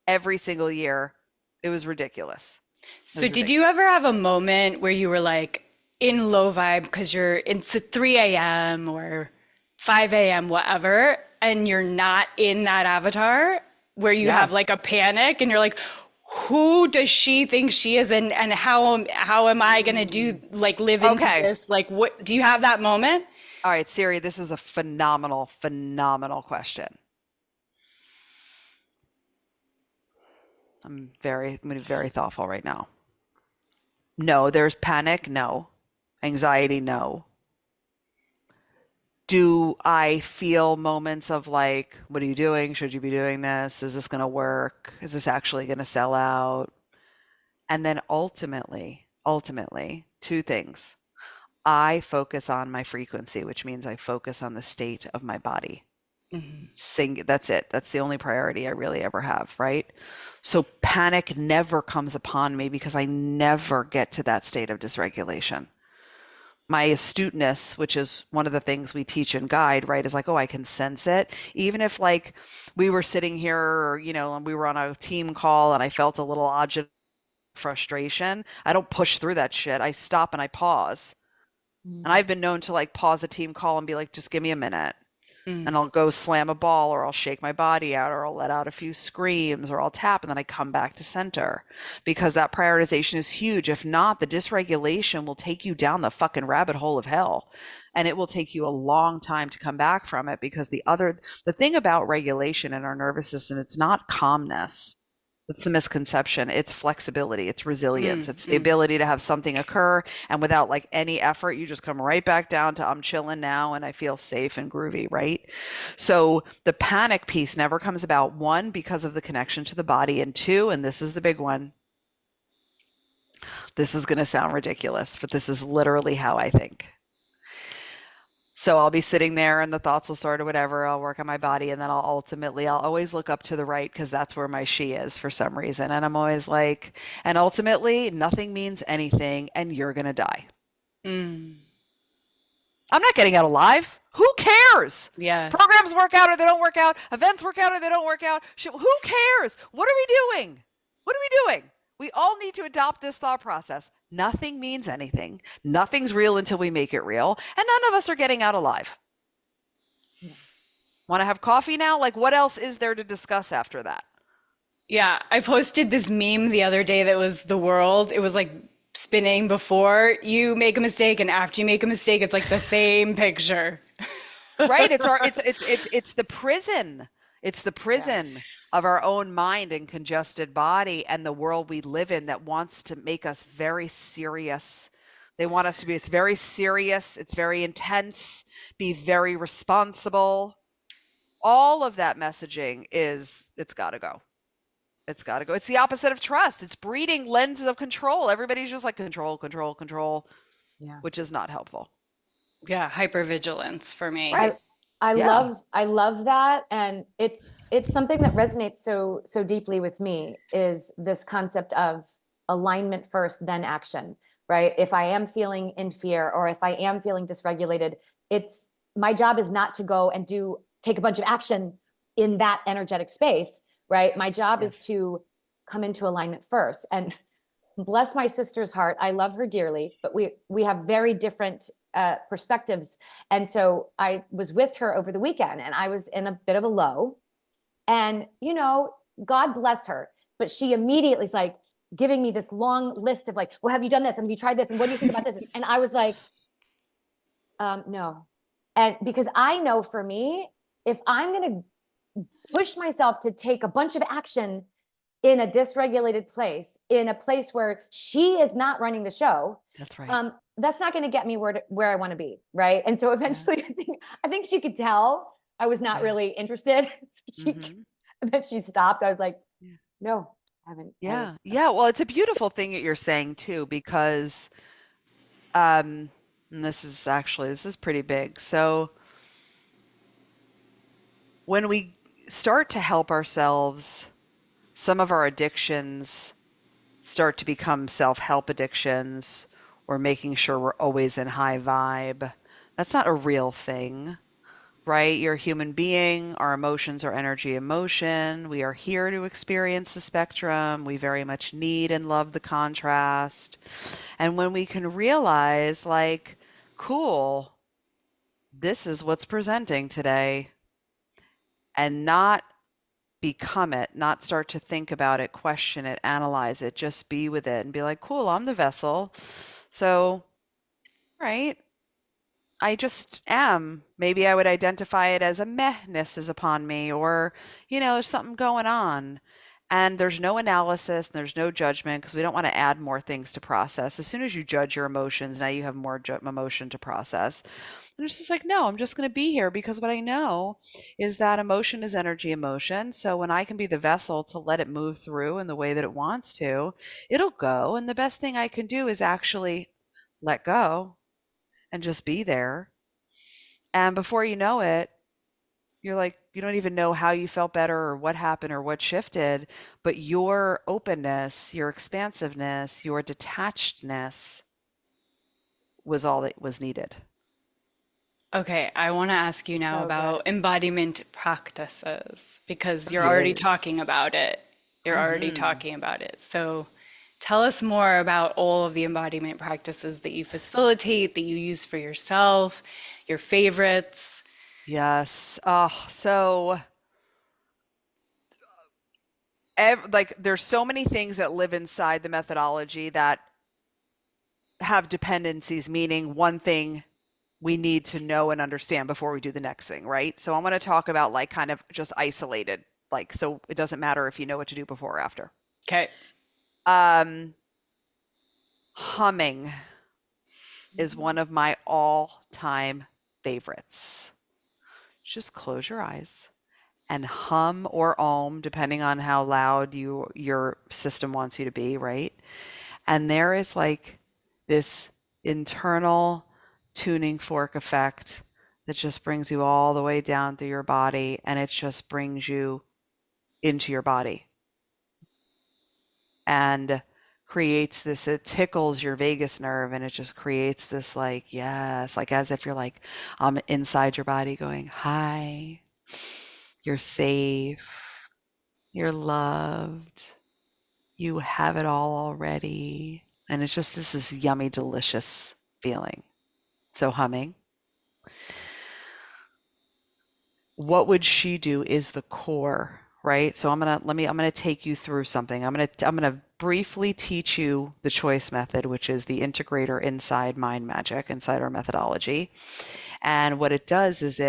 every single year. It was ridiculous. So did you ever have a moment where you were like in low vibe because it's at 3 a.m. or 5 a.m., whatever, and you're not in that avatar where you have like a Yes. panic and you're like, who does she think she is, and how am I gonna live into Okay. this? Like, what do you have that moment? All right, Siri, this is a phenomenal, phenomenal question. I'm going to be very thoughtful right now. No, there's panic. No. Anxiety. No. Do I feel moments of like, what are you doing? Should you be doing this? Is this going to work? Is this actually going to sell out? And then ultimately, two things. I focus on my frequency, which means I focus on the state of my body. That's it. That's the only priority I really ever have, right? So panic never comes upon me because I never get to that state of dysregulation. My astuteness, which is one of the things we teach and guide, right, is like, oh, I can sense it. Even if like we were sitting here, or, and we were on a team call and I felt a little agitated frustration, I don't push through that shit. I stop and I pause. And Mm. I've been known to like pause a team call and be like, just give me a minute. Mm. And I'll go slam a ball, or I'll shake my body out, or I'll let out a few screams, or I'll tap, and then I come back to center, because that prioritization is huge. If not, the dysregulation will take you down the fucking rabbit hole of hell. And it will take you a long time to come back from it, because the thing about regulation in our nervous system, it's not calmness. It's the misconception. It's flexibility. It's resilience. Mm. It's the Mm. ability to have something occur, and without like any effort, you just come right back down to I'm chilling now and I feel safe and groovy, right? So the panic piece never comes about, one, because of the connection to the body, and two, and this is the big one. This is going to sound ridiculous, but this is literally how I think. So I'll be sitting there and the thoughts will start or whatever. I'll work on my body, and then I'll always look up to the right, because that's where my she is for some reason. And I'm always like, and ultimately nothing means anything and you're going to die. Mm. I'm not getting out alive. Who cares? Yeah. Programs work out or they don't work out. Events work out or they don't work out. Who cares? What are we doing? What are we doing? We all need to adopt this thought process. Nothing means anything. Nothing's real until we make it real. And none of us are getting out alive. Yeah. Want to have coffee now? Like, what else is there to discuss after that? Yeah, I posted this meme the other day that was the world. It was like spinning before you make a mistake and after you make a mistake, it's like the same picture. Right? It's the prison. It's the Yeah. prison of our own mind and congested body, and the world we live in that wants to make us very serious. They want us to be, it's very serious, it's very intense, be very responsible. All of that messaging it's got to go. It's got to go. It's the opposite of trust. It's breeding lenses of control. Everybody's just like control, control, control, Yeah. which is not helpful. Yeah, hypervigilance for me. Right. I Yeah. love that. And it's something that resonates so deeply with me, is this concept of alignment first, then action, right? If I am feeling in fear, or if I am feeling dysregulated, it's my job is not to go and take a bunch of action in that energetic space, right? My job is Yes. to come into alignment first. And bless my sister's heart, I love her dearly, but we have very different perspectives. And so I was with her over the weekend, and I was in a bit of a low, and God bless her, but she immediately is like giving me this long list of like, well, have you done this? And have you tried this? And what do you think about this? And I was like, no. And because I know, for me, if I'm going to push myself to take a bunch of action in a dysregulated place, in a place where she is not running the show, That's right. that's not going to get me where I want to be, right? And so Yeah. eventually, I think she could tell I was not Yeah. really interested. So Mhm. then she stopped. I was like, Yeah. no, I haven't. Yeah. Yeah. Well, it's a beautiful thing that you're saying too, because and this is pretty big. So when we start to help ourselves, some of our addictions start to become self-help addictions, or making sure we're always in high vibe. That's not a real thing, right? You're a human being. Our emotions are energy emotion. We are here to experience the spectrum. We very much need and love the contrast. And when we can realize, like, cool, this is what's presenting today, and not become it, not start to think about it, question it, analyze it, just be with it and be like, cool, I'm the vessel. So, right, I just am. Maybe I would identify it as a mehness is upon me, or, there's something going on. And there's no analysis and there's no judgment because we don't want to add more things to process. As soon as you judge your emotions, now you have more emotion to process. And it's just like, no, I'm just going to be here because what I know is that emotion is energy emotion. So when I can be the vessel to let it move through in the way that it wants to, it'll go. And the best thing I can do is actually let go and just be there. And before you know it, you're like, you don't even know how you felt better or what happened or what shifted, but your openness, your expansiveness, your detachedness was all that was needed. Okay, I want to ask you now So good. about embodiment practices because you're already talking Yes. about it. You're already Hmm. talking about it. So tell us more about all of the embodiment practices that you facilitate, that you use for yourself, your favorites. Yes. Oh, so like there's so many things that live inside the methodology that have dependencies, meaning one thing we need to know and understand before we do the next thing, right? So I'm going to talk about like kind of just isolated, like, so it doesn't matter if you know what to do before or after. Okay. Um, Humming is one of my all-time favorites. Just close your eyes and hum or om, depending on how loud your system wants you to be, right? And there is like this internal tuning fork effect that just brings you all the way down through your body, and it just brings you into your body and creates this, it tickles your vagus nerve and it just creates this like, yes, like as if you're like inside your body going, hi, you're safe, you're loved, you have it all already. And it's just this is yummy, delicious feeling. So humming. What would she do is the core, right? So I'm gonna take you through something. I'm gonna briefly teach you the choice method, which is the integrator inside mind magic, inside our methodology. And what it does is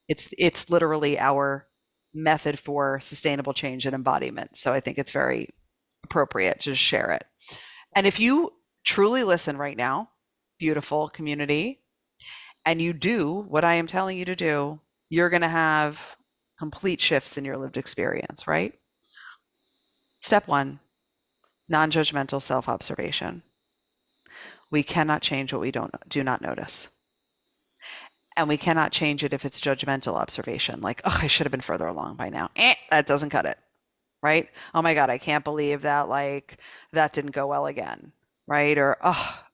it's literally our method for sustainable change and embodiment. So I think it's very appropriate to share it. And if you truly listen right now, beautiful community, and you do what I am telling you to do, you're going to have complete shifts in your lived experience, right? Step one, non judgmental self observation. We cannot change what we do not notice. And we cannot change it if it's judgmental observation, like, oh, I should have been further along by now. That doesn't cut it, right? Oh my God, I can't believe that, like, that didn't go well again, right? Or, oh,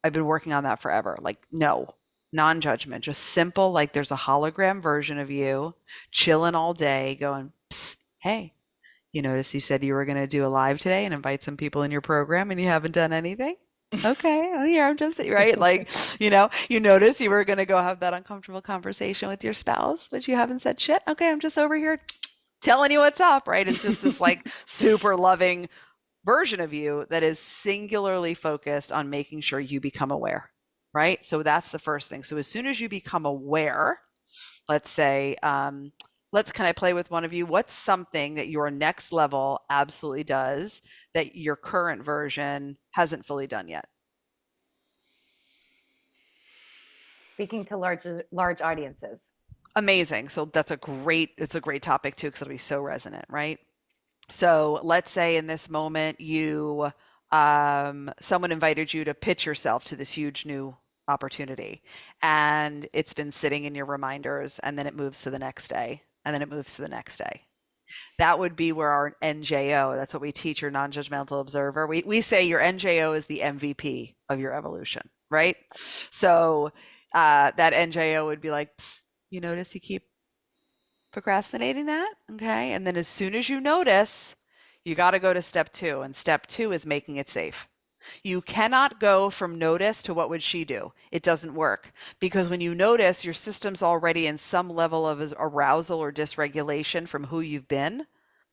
I've been working on that forever. Like, no, non-judgment, just simple, like there's a hologram version of you chilling all day going, psst, hey, you notice you said you were going to do a live today and invite some people in your program and you haven't done anything? Okay, I'm here. I'm just right. Like, you notice you were going to go have that uncomfortable conversation with your spouse, but you haven't said shit. Okay, I'm just over here telling you what's up, right? It's just this like super loving version of you that is singularly focused on making sure you become aware, right? So that's the first thing. So as soon as you become aware, let's say, can I play with one of you? What's something that your next level absolutely does that your current version hasn't fully done yet? Speaking to large audiences. Amazing. So it's a great topic too, because it'll be so resonant, right? So let's say in this moment someone invited you to pitch yourself to this huge new opportunity, and it's been sitting in your reminders, and then it moves to the next day, and then it moves to the next day. That would be where our NJO, that's what we teach your non-judgmental observer. We say your NJO is the MVP of your evolution, right? So that NJO would be like, you notice you keep procrastinating that, okay? And then as soon as you notice, you got to go to step two. And step two is making it safe. You cannot go from notice to what would she do. It doesn't work because when you notice, your system's already in some level of arousal or dysregulation from who you've been.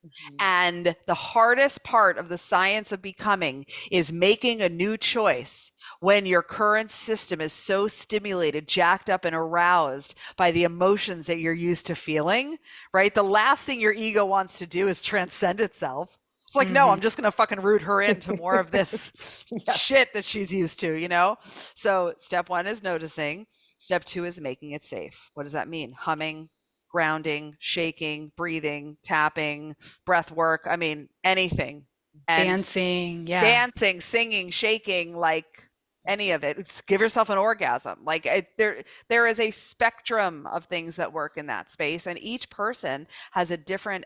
Mhm. And the hardest part of the science of becoming is making a new choice when your current system is so stimulated, jacked up, and aroused by the emotions that you're used to feeling, right? The last thing your ego wants to do is transcend itself. It's like, no, I'm just going to fucking root her into more of this Yes. shit that she's used to, you know? So step one is noticing. Step two is making it safe. What does that mean? Humming, grounding, shaking, breathing, tapping, breath work. I mean, anything. And Dancing, yeah. dancing, singing, shaking, like any of it. Just give yourself an orgasm. Like there is a spectrum of things that work in that space, and each person has a different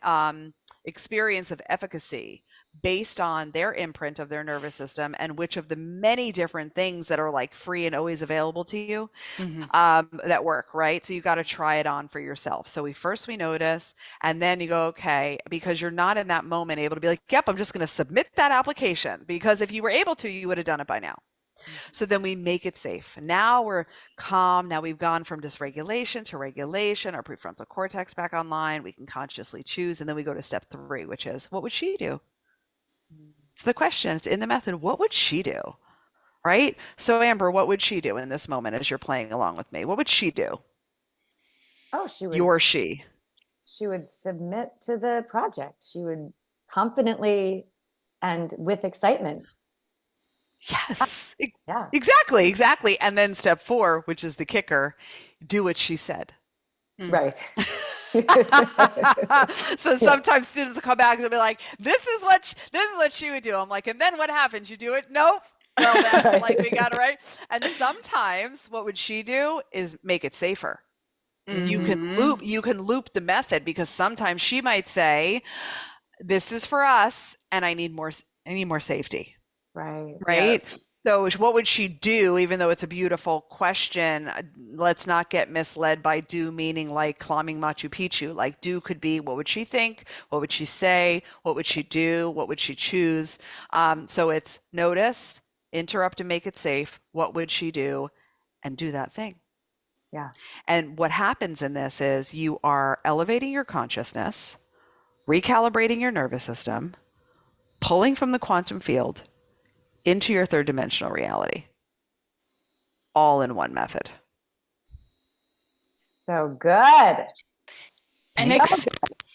experience of efficacy based on their imprint of their nervous system and which of the many different things that are like free and always available to you that work, right? So you got to try it on for yourself. So we notice, and then you go, okay, because you're not in that moment able to be like, yep, I'm just going to submit that application, because if you were able to, you would have done it by now. So then we make it safe. Now we're calm. Now we've gone from dysregulation to regulation, our prefrontal cortex back online. We can consciously choose. And then we go to step three, which is, what would she do? It's the question. It's in the method. What would she do? Right? So Amber, what would she do in this moment as you're playing along with me? What would she do? Oh, She. she would submit to the project. She would confidently and with excitement. Yes. Yeah. Exactly. And then step four, which is the kicker, do what she said. Right. So sometimes students will come back and they'll be like, this is what she would do. I'm like, and then what happens? You do it? Nope. Well, then, like, we got it right. And sometimes what would she do is make it safer. You can loop the method, because sometimes she might say, this is for us and I need more safety. Right. Right. So what would she do? Even though it's a beautiful question, let's not get misled by do meaning like climbing Machu Picchu. Like do could be, what would she think? What would she say? What would she do? What would she choose? So it's notice, interrupt and make it safe. What would she do? And do that thing. Yeah. And what happens in this is you are elevating your consciousness, recalibrating your nervous system, pulling from the quantum field into your third dimensional reality, all in one method. So good. And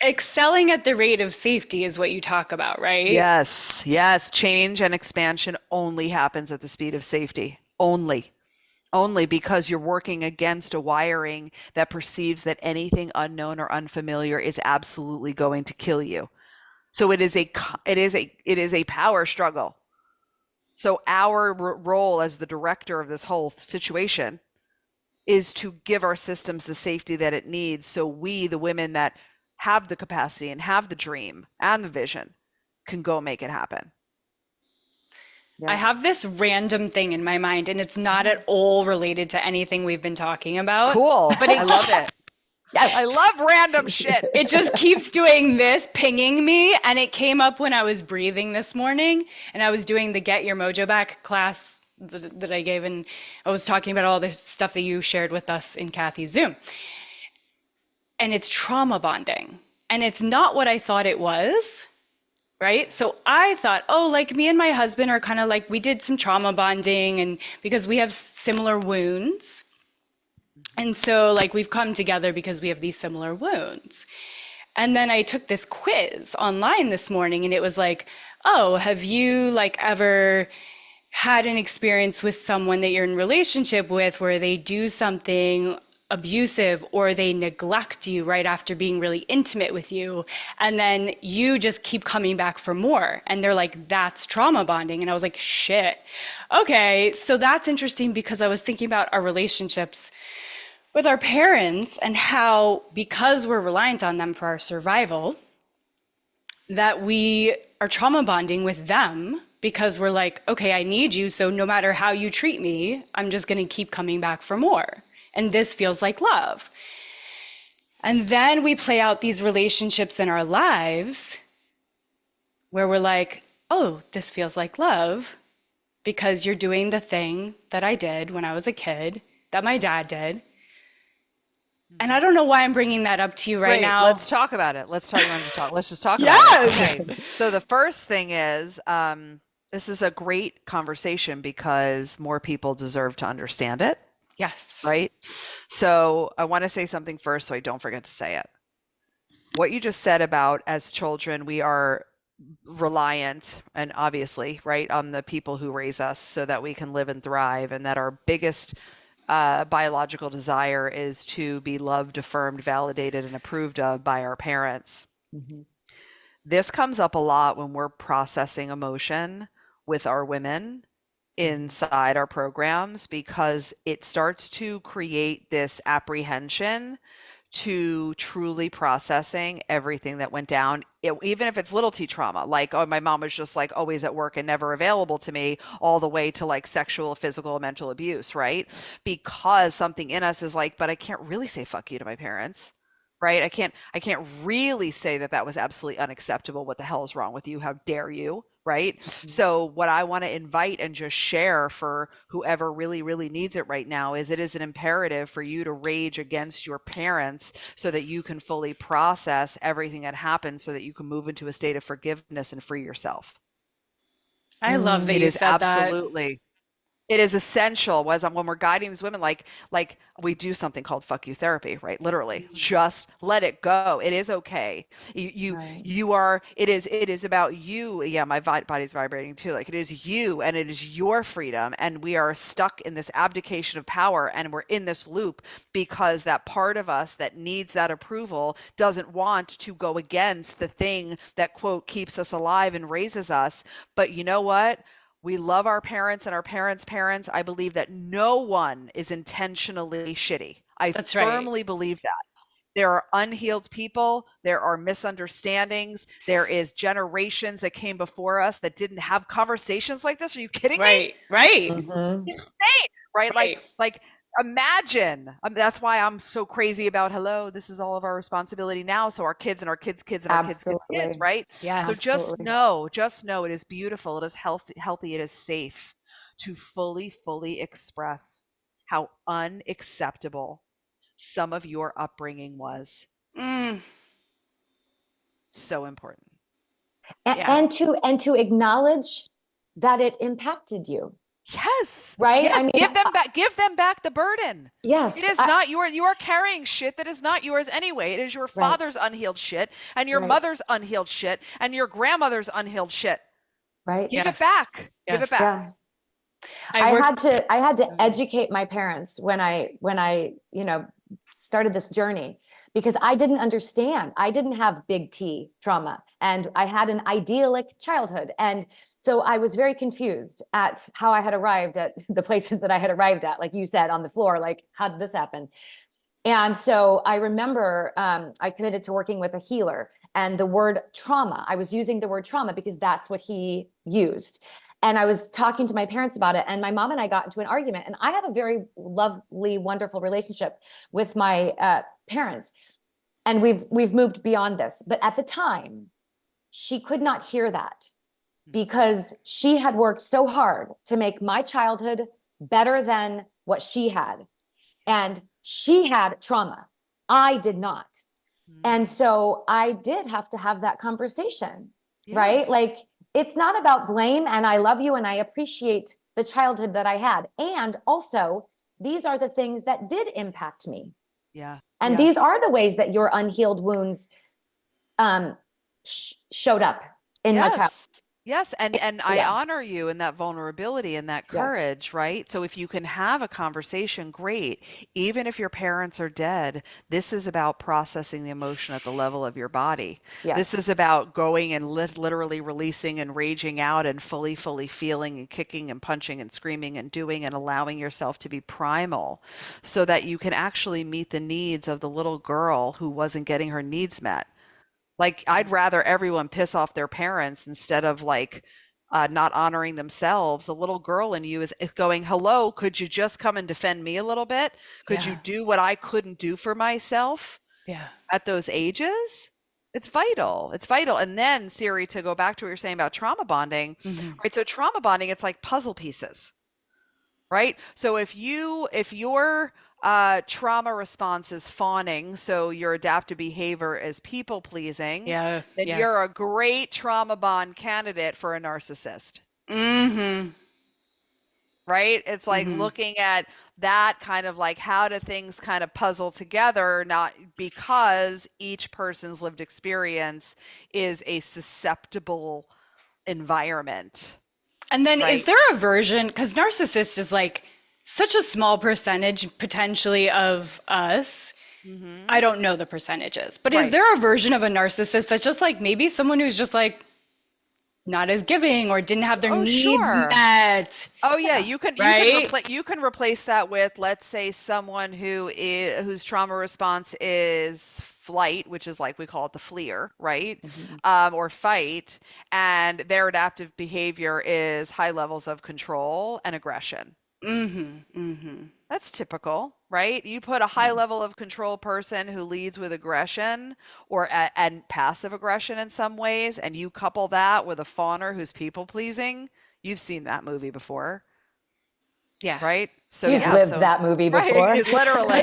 excelling at the rate of safety is what you talk about, right? Yes. Change and expansion only happens at the speed of safety. Only because you're working against a wiring that perceives that anything unknown or unfamiliar is absolutely going to kill you. So it is a power struggle. So our role as the director of this whole situation is to give our systems the safety that it needs, so we, the women that have the capacity and have the dream and the vision, can go make it happen. Yeah. I have this random thing in my mind, and it's not at all related to anything we've been talking about. Cool. But I love it. Yes. I love random shit. It just keeps doing this, pinging me. And it came up when I was breathing this morning, and I was doing the Get Your Mojo Back class that I gave. And I was talking about all the stuff that you shared with us in Kathy's Zoom. And it's trauma bonding. And it's not what I thought it was. Right? So I thought, oh, like me and my husband are kind of like, we did some trauma bonding, and because we have similar wounds. And so like we've come together because we have these similar wounds. And then I took this quiz online this morning, and it was like, oh, have you like ever had an experience with someone that you're in relationship with where they do something abusive or they neglect you right after being really intimate with you, and then you just keep coming back for more, and they're like, that's trauma bonding. And I was like, shit, okay, so that's interesting, because I was thinking about our relationships with our parents and how, because we're reliant on them for our survival, that we are trauma bonding with them, because we're like, okay, I need you, so no matter how you treat me, I'm just going to keep coming back for more. And this feels like love. And then we play out these relationships in our lives where we're like, oh, this feels like love because you're doing the thing that I did when I was a kid, that my dad did. And I don't know why I'm bringing that up to you right now. Let's talk about it. Let's just talk about Yes. it. Okay. So the first thing is, this is a great conversation because more people deserve to understand it. Yes. Right? So I want to say something first so I don't forget to say it. What you just said about as children, we are reliant and obviously, right, on the people who raise us so that we can live and thrive, and that our biggest biological desire is to be loved, affirmed, validated, and approved of by our parents. Mhm. This comes up a lot when we're processing emotion with our women inside our programs, because it starts to create this apprehension to truly processing everything that went down, even if it's little t trauma, like, oh, my mom was just like always at work and never available to me, all the way to like sexual, physical, mental abuse, right? Because something in us is like, but I can't really say fuck you to my parents. Right? I can't really say that that was absolutely unacceptable. What the hell is wrong with you? How dare you? Right? Mhm. So what I want to invite and just share for whoever really, really needs it right now is, it is an imperative for you to rage against your parents so that you can fully process everything that happened, so that you can move into a state of forgiveness and free yourself. I love that It Mm. you is said that. absolutely, it is essential when we're guiding these women, like we do something called fuck you therapy, right? Literally, just let it go. It is okay. Right. You are, it is about you. Yeah, my body's vibrating too. Like, it is you, and it is your freedom, and we are stuck in this abdication of power, and we're in this loop because that part of us that needs that approval doesn't want to go against the thing that, quote, keeps us alive and raises us. But you know what? We love our parents and our parents' parents. I believe that no one is intentionally shitty. I That's right. firmly believe that. There are unhealed people. There are misunderstandings. There is generations that came before us that didn't have conversations like this. Are you kidding me? Right. Right. It's Mhm. insane, right? Right. Like imagine. That's why I'm so crazy about, hello, this is all of our responsibility now. So our kids and our kids' kids and our kids, Absolutely. right? So Yes. Absolutely. just know it is beautiful. It is healthy. It is safe to fully express how unacceptable some of your upbringing was. Mm, So important. yeah. And to acknowledge that it impacted you, Yes. right? I Yes. mean, Give them back the burden. It yes, is not your, you are carrying shit that is not yours anyway. It is your right, father's unhealed shit, and your right, mother's unhealed shit, and your grandmother's unhealed shit. right. Give it Yes. back. Give it Yes. Yeah. back. I work. I had to educate my parents when I, started this journey, because I didn't understand. I didn't have big T trauma, and I had an idyllic childhood. And so I was very confused at how I had arrived at the places that I had arrived at, like you said, on the floor, like, how did this happen? And so I remember I committed to working with a healer, and the word trauma, I was using the word trauma because that's what he used. And I was talking to my parents about it, and my mom and I got into an argument. And I have a very lovely, wonderful relationship with my parents, and we've moved beyond this. But at the time, she could not hear that, because she had worked so hard to make my childhood better than what she had, and she had trauma. I did not. And Mm. so I did have to have that conversation, right? Yes. Like, it's not about blame. And I love you and I appreciate the childhood that I had. And also, these are the things that did impact me. Yeah. And these Yes. are the ways that your unhealed wounds um, showed up in my childhood. Yes. Yes, and I Yeah. honor you in that vulnerability and that Yes. courage, right? So if you can have a conversation, great. Even if your parents are dead, this is about processing the emotion at the level of your body. This Yes. is about going and literally releasing and raging out and fully feeling and kicking and punching and screaming and doing and allowing yourself to be primal, so that you can actually meet the needs of the little girl who wasn't getting her needs met. Like, I'd rather everyone piss off their parents instead of like not honoring themselves. The little girl in you is going, hello, could you just come and defend me a little bit? Could you Yeah. do what I couldn't do for myself Yeah. at those ages? It's vital. It's vital. And then, Siri, to go back to what you're saying about trauma bonding, Hmm. right? So trauma bonding, it's like puzzle pieces, right? So if your trauma response is fawning, so your adaptive behavior is people pleasing, Yeah. then Yeah. you're a great trauma bond candidate for a narcissist. Hmm. right? It's like Hmm. looking at that kind of like how do things kind of puzzle together, not because each person's lived experience is a susceptible environment, And then is right? there a version, because narcissist is like such a small percentage potentially of us. Hmm. I don't know the percentages, but is Right. there a version of a narcissist that's just like maybe someone who's just like not as giving or didn't have their Oh, needs sure. met, Oh yeah, Yeah. you can right? replace that with, let's say, someone whose trauma response is flight, which is like we call it the fleer, right? Mhm. Or fight, and their adaptive behavior is high levels of control and aggression. Mm-hmm. Mm-hmm. That's typical, right? You put a high Yeah. level of control person who leads with aggression and passive aggression in some ways, and you couple that with a fawner who's people pleasing. You've seen that movie before, Yeah. right? So You've yeah, Yeah. lived so that movie right, before. literally.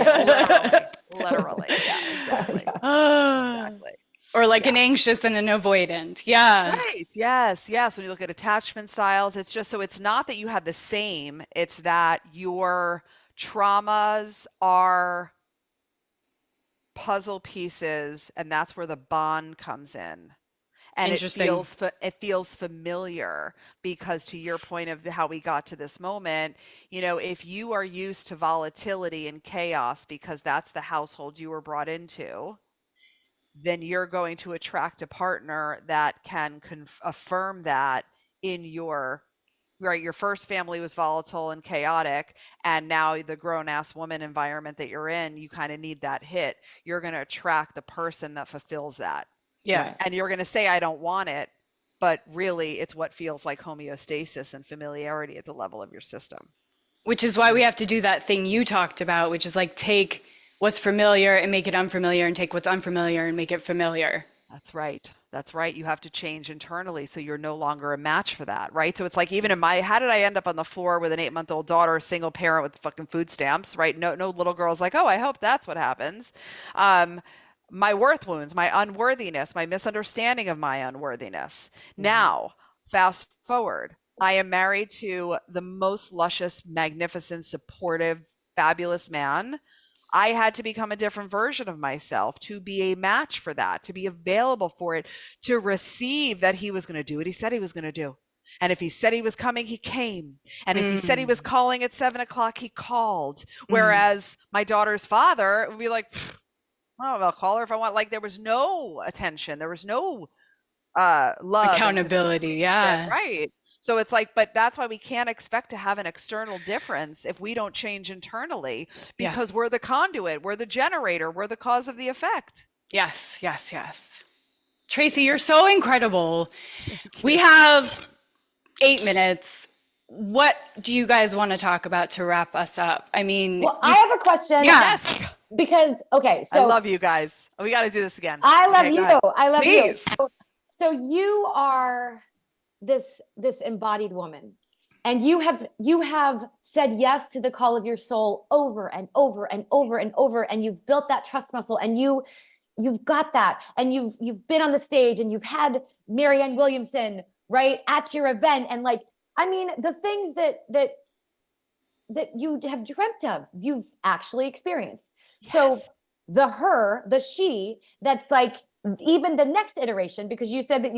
Yeah, exactly. Ah. Exactly. Or like Yeah. an anxious and an avoidant. Yeah. Right. Yes. Yes. When you look at attachment styles, it's just so it's not that you have the same, it's that your traumas are puzzle pieces, and that's where the bond comes in. And Interesting. it feels familiar because, to your point of how we got to this moment, if you are used to volatility and chaos because that's the household you were brought into, then you're going to attract a partner that can affirm that in your right. Your first family was volatile and chaotic, and now the grown ass woman environment that you're in, you kind of need that hit. You're going to attract the person that fulfills that, Yeah. Right. and you're going to say I don't want it, but really it's what feels like homeostasis and familiarity at the level of your system. Which is why we have to do that thing you talked about, which is like take what's familiar and make it unfamiliar and take what's unfamiliar and make it familiar. That's right. That's right. You have to change internally so you're no longer a match for that, right? So it's like even in how did I end up on the floor with an 8-month-old daughter, a single parent with fucking food stamps, right? No little girl's like, oh, I hope that's what happens. Um, my worth wounds, my unworthiness, my misunderstanding of my unworthiness. Mhm. Now, fast forward. I am married to the most luscious, magnificent, supportive, fabulous man. I had to become a different version of myself to be a match for that, to be available for it, to receive that he was going to do what he said he was going to do. And if he said he was coming, he came. And if he said he was Mm, calling at 7 o'clock, he called. mm. Whereas my daughter's father would be like, oh, I'll call her if I want. Like there was no attention. There was no love and Accountability. consideration, Yeah. right? So it's like, but that's why we can't expect to have an external difference if we don't change internally, Yeah. because we're the conduit, we're the generator, we're the cause of the effect. Yes. Yes. Yes. Tracy, you're so incredible. Thank We you. have 8 minutes. What do you guys want to talk about to wrap us up? I mean, Well, I have a question. yeah, Yes, Because, okay, I so love you guys. We got to do this again. I love Okay, go ahead. you. I love you. please. So you are this embodied woman, and you have said yes to the call of your soul over and over and over and over, and you've built that trust muscle, and you've got that, and you've been on the stage, and you've had Marianne Williamson right at your event, and like, I mean, the things that you have dreamt of, you've actually experienced. So Yes. the she that's like even the next iteration, because you said that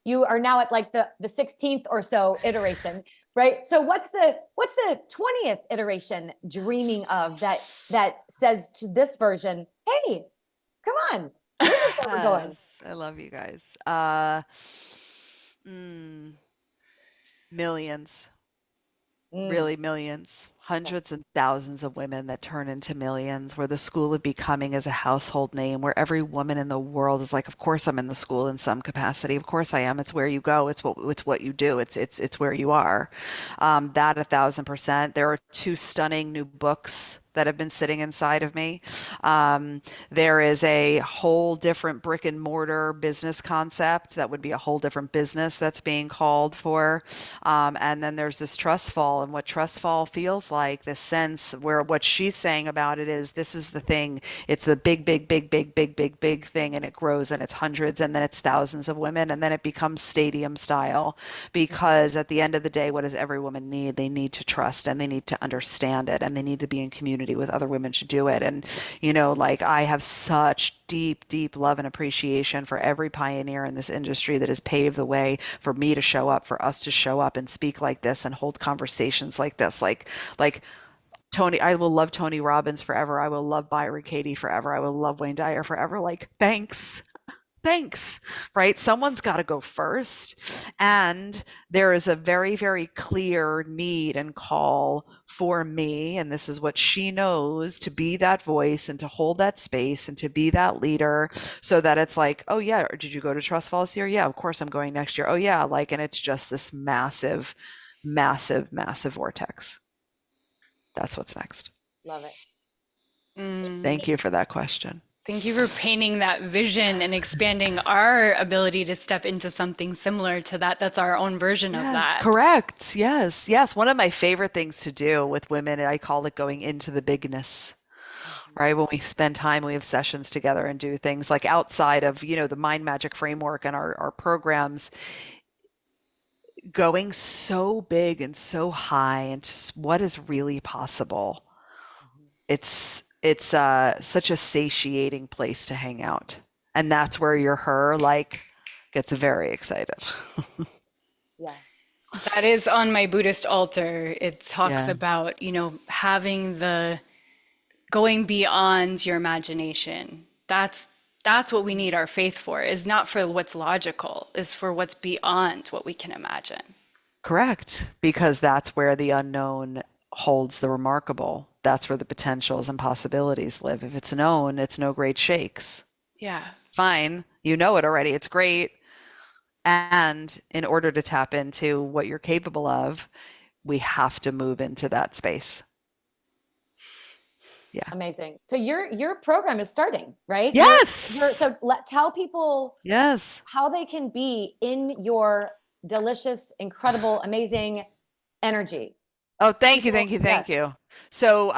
you are now at like the 16th or so iteration, right? So what's the 20th iteration dreaming of that says to this version, hey, come on, this is where we're going. Yes, I love you guys. Mm, millions. Mm, Really millions, okay. hundreds and thousands of women that turn into millions, where the school of becoming is a household name, where every woman in the world is like, of course I'm in the school in some capacity. Of course I am. It's where you go. It's what you do. It's where you are. That 1,000%. There are two stunning new books that have been sitting inside of me. There is a whole different brick and mortar business concept that would be a whole different business that's being called for. And then there's this trust fall, and what trust fall feels like, this sense where what she's saying about it is this is the thing. It's the big, big, big, big, big, big, big thing, and it grows and it's hundreds and then it's thousands of women and then it becomes stadium style. Because at the end of the day, what does every woman need? They need to trust and they need to understand it and they need to be in community with other women to do it. And, like I have such deep, deep love and appreciation for every pioneer in this industry that has paved the way for me to show up, for us to show up and speak like this and hold conversations like this. Like Tony, I will love Tony Robbins forever. I will love Byron Katie forever. I will love Wayne Dyer forever. Like, thanks, right? Someone's got to go first. And there is a very, very clear need and call for me, and this is what she knows, to be that voice and to hold that space and to be that leader, so that it's like, oh yeah, did you go to Trust Fall this year? Yeah, of course I'm going next year. Oh yeah, like, and it's just this massive, massive, massive vortex. That's what's next. Love it. Thank you for that question. Thank you for painting that vision and expanding our ability to step into something similar to that. That's our own version of that. Correct. Yes. Yes. One of my favorite things to do with women, I call it going into the bigness, right? When we spend time, we have sessions together and do things like outside of, the mind magic framework and our programs, going so big and so high into what is really possible. It's such a satiating place to hang out. And that's where your her gets very excited. Yeah. That is on my Buddhist altar. It talks Yeah. about, having going beyond your imagination. That's what we need our faith for, is not for what's logical, is for what's beyond what we can imagine. Correct. Because that's where the unknown holds the remarkable. That's where the potentials and possibilities live. If it's known, it's no great shakes. Yeah. Fine. You know it already. It's great. And in order to tap into what you're capable of, we have to move into that space. Yeah. Amazing. So your program is starting, right? Yes. So tell people Yes. how they can be in your delicious, incredible, amazing energy. Oh, thank you. Yes. So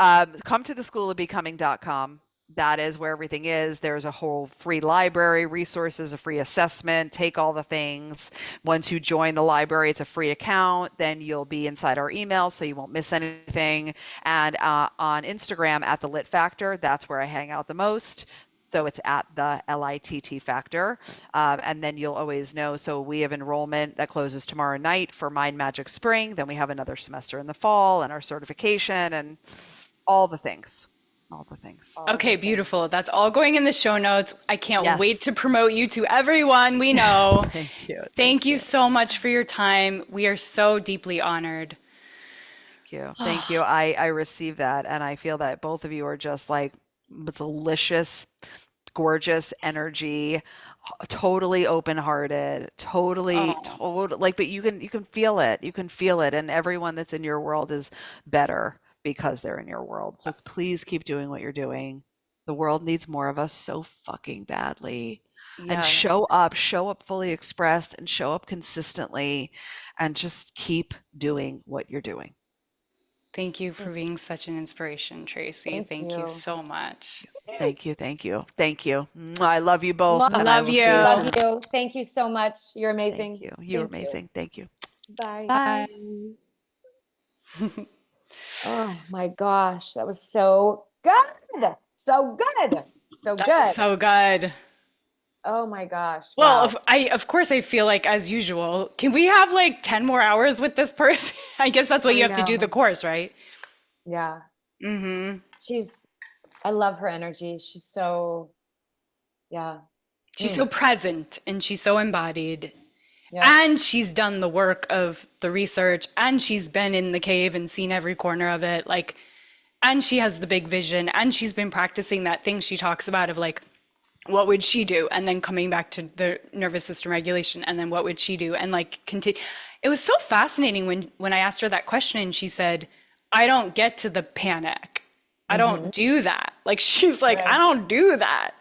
come to theschoolofbecoming.com. That is where everything is. There's a whole free library, resources, a free assessment, take all the things. Once you join the library, it's a free account. Then you'll be inside our email, so you won't miss anything. And on Instagram, at the Lit Factor, that's where I hang out the most. So it's at the LITT Factor. And then you'll always know. So we have enrollment that closes tomorrow night for Mind Magic Spring. Then we have another semester in the fall and our certification and all the things. Okay, beautiful. That's all going in the show notes. I can't Yes. wait to promote you to everyone we know. Thank you. Thank you so much for your time. We are so deeply honored. Thank you. I receive that. And I feel that both of you are just like delicious, gorgeous energy, totally open-hearted, totally, but you can feel it. You can feel it. And everyone that's in your world is better because they're in your world. So please keep doing what you're doing. The world needs more of us so fucking badly. And Yes. show up fully expressed and show up consistently and just keep doing what you're doing. Thank you for being such an inspiration, Tracy. Thank you you. so much. Thank you. Mwah, I love you both. Love and I love will you. see Love soon. you. Thank you so much. You're amazing. Thank you. You're Thank you. amazing. Thank you. Bye. Bye. Oh my gosh, that was so good. So good. So good. That's so good. Oh my gosh. Well, Wow. of course, I feel like, as usual, can we have like 10 more hours with this person? I guess that's what you I have to do know. the course, right? Yeah. Mm-hmm. I love her energy. She's so, yeah. She's so present and she's so embodied. Yeah. And she's done the work of the research and she's been in the cave and seen every corner of it. And she has the big vision and she's been practicing that thing she talks about of like, what would she do? And then coming back to the nervous system regulation and then what would she do? And continue. It was so fascinating when I asked her that question and she said, I don't get to the panic. I don't do that. Like she's like, I Right. don't do that.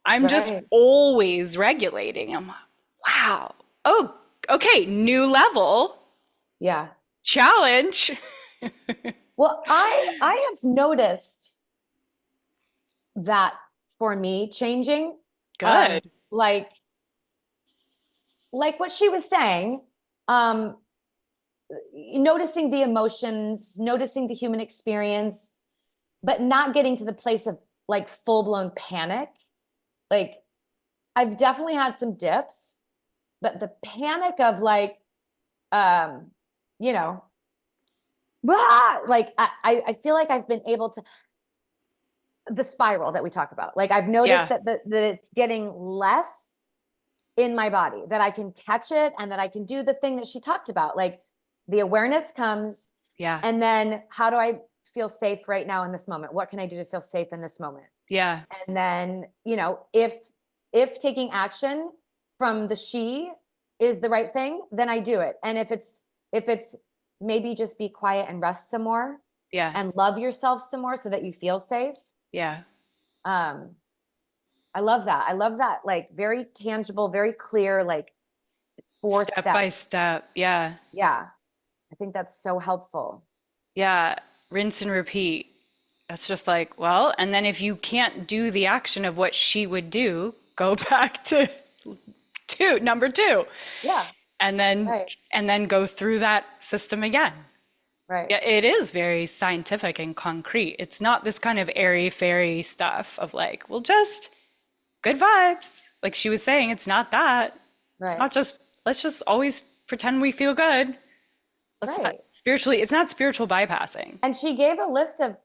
I'm just Right. always regulating. I'm like, wow. Oh, okay. New level Yeah. challenge. Well, I have noticed that for me changing, um, Good. like what she was saying, um, noticing the emotions, noticing the human experience, but not getting to the place of like full-blown panic. Like I've definitely had some dips, but the panic of like, um, you know, like I feel like I've been able to the spiral that we talk about. Like I've noticed Yeah. that it's getting less in my body, that I can catch it and that I can do the thing that she talked about. Like the awareness comes, Yeah. and then how do I feel safe right now in this moment? What can I do to feel safe in this moment? Yeah. And then, if taking action from the she is the right thing, then I do it. And if it's maybe just be quiet and rest some more Yeah. and love yourself some more so that you feel safe. Yeah. Um, I love that. I love that, like very tangible, very clear, like four Step by steps. step. Yeah. Yeah. I think that's so helpful. Yeah. Rinse and repeat. It's just like, well, and then if you can't do the action of what she would do, go back to number two, Yeah. and then Right. go through that system again. Right. Yeah, it is very scientific and concrete. It's not this kind of airy fairy stuff of like, well, just good vibes. Like she was saying, it's not that. It's Right. not just, let's just always pretend we feel good. Let's not Right. spiritually, it's not spiritual bypassing. And she gave a list of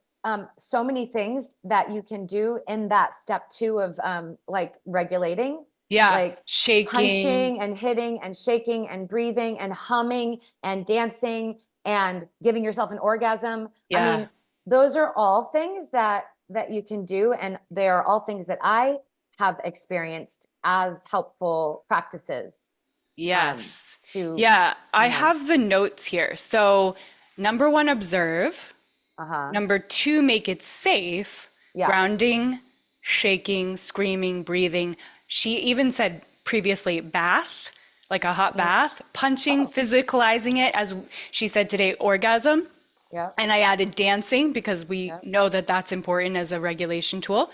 so many things that you can do in that step two of like regulating, Yeah, like shaking. punching and hitting and shaking and breathing and humming and dancing and giving yourself an orgasm. I Yeah, mean, those are all things that you can do, and they are all things that I have experienced as helpful practices yes. to, Yeah, I you know, have the notes here. So, number one, observe. uh-huh. Number two, make it safe. Yeah. Grounding, shaking, screaming, breathing. She even said previously, bath, like a hot Mm. bath, punching, Oh, physicalizing it, as she said today, orgasm. yeah. And I added dancing because we Yeah. know that that's important as a regulation tool.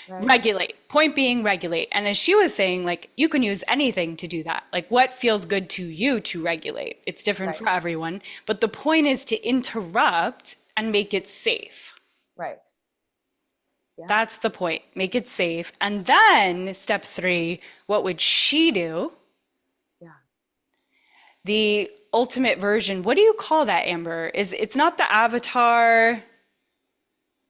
Right. Regulate. Point being, regulate. And as she was saying, like, you can use anything to do that. Like, what feels good to you to regulate? It's different Right. for everyone. But the point is to interrupt and make it safe. Right. Yeah. That's the point. Make it safe. And then step three, what would she do? Yeah. The ultimate version. What do you call that, Amber? It's not the avatar.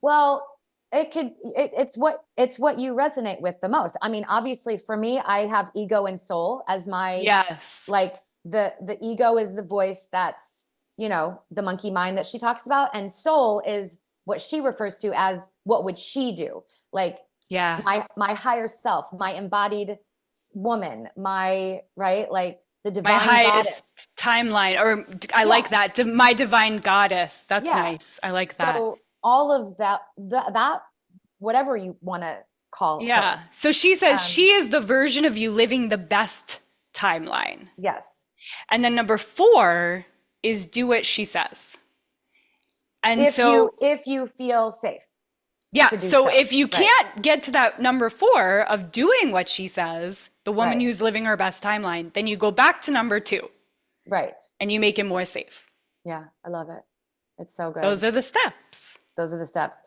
Well, it's what you resonate with the most. I mean, obviously for me, I have ego and soul as my, Yes. like, the ego is the voice that's, the monkey mind that she talks about, and soul is what she refers to as what would she do? Like Yeah. my higher self, my embodied woman, my, right? Like the My divine goddess. highest timeline, or I Yeah. like that. My divine goddess. That's Yeah. nice. I like that. So all of that whatever you want to call Yeah. her. So she says Um, she is the version of you living the best timeline. yes. And then number four is do what she says. And so, If you feel safe yeah. to do So so. if you Right. can't get to that number four of doing what she says, the woman Right. who's living her best timeline, then you go back to number two Right. and you make it more safe. Yeah, I love it. It's so good. Those are the steps. Those are the steps.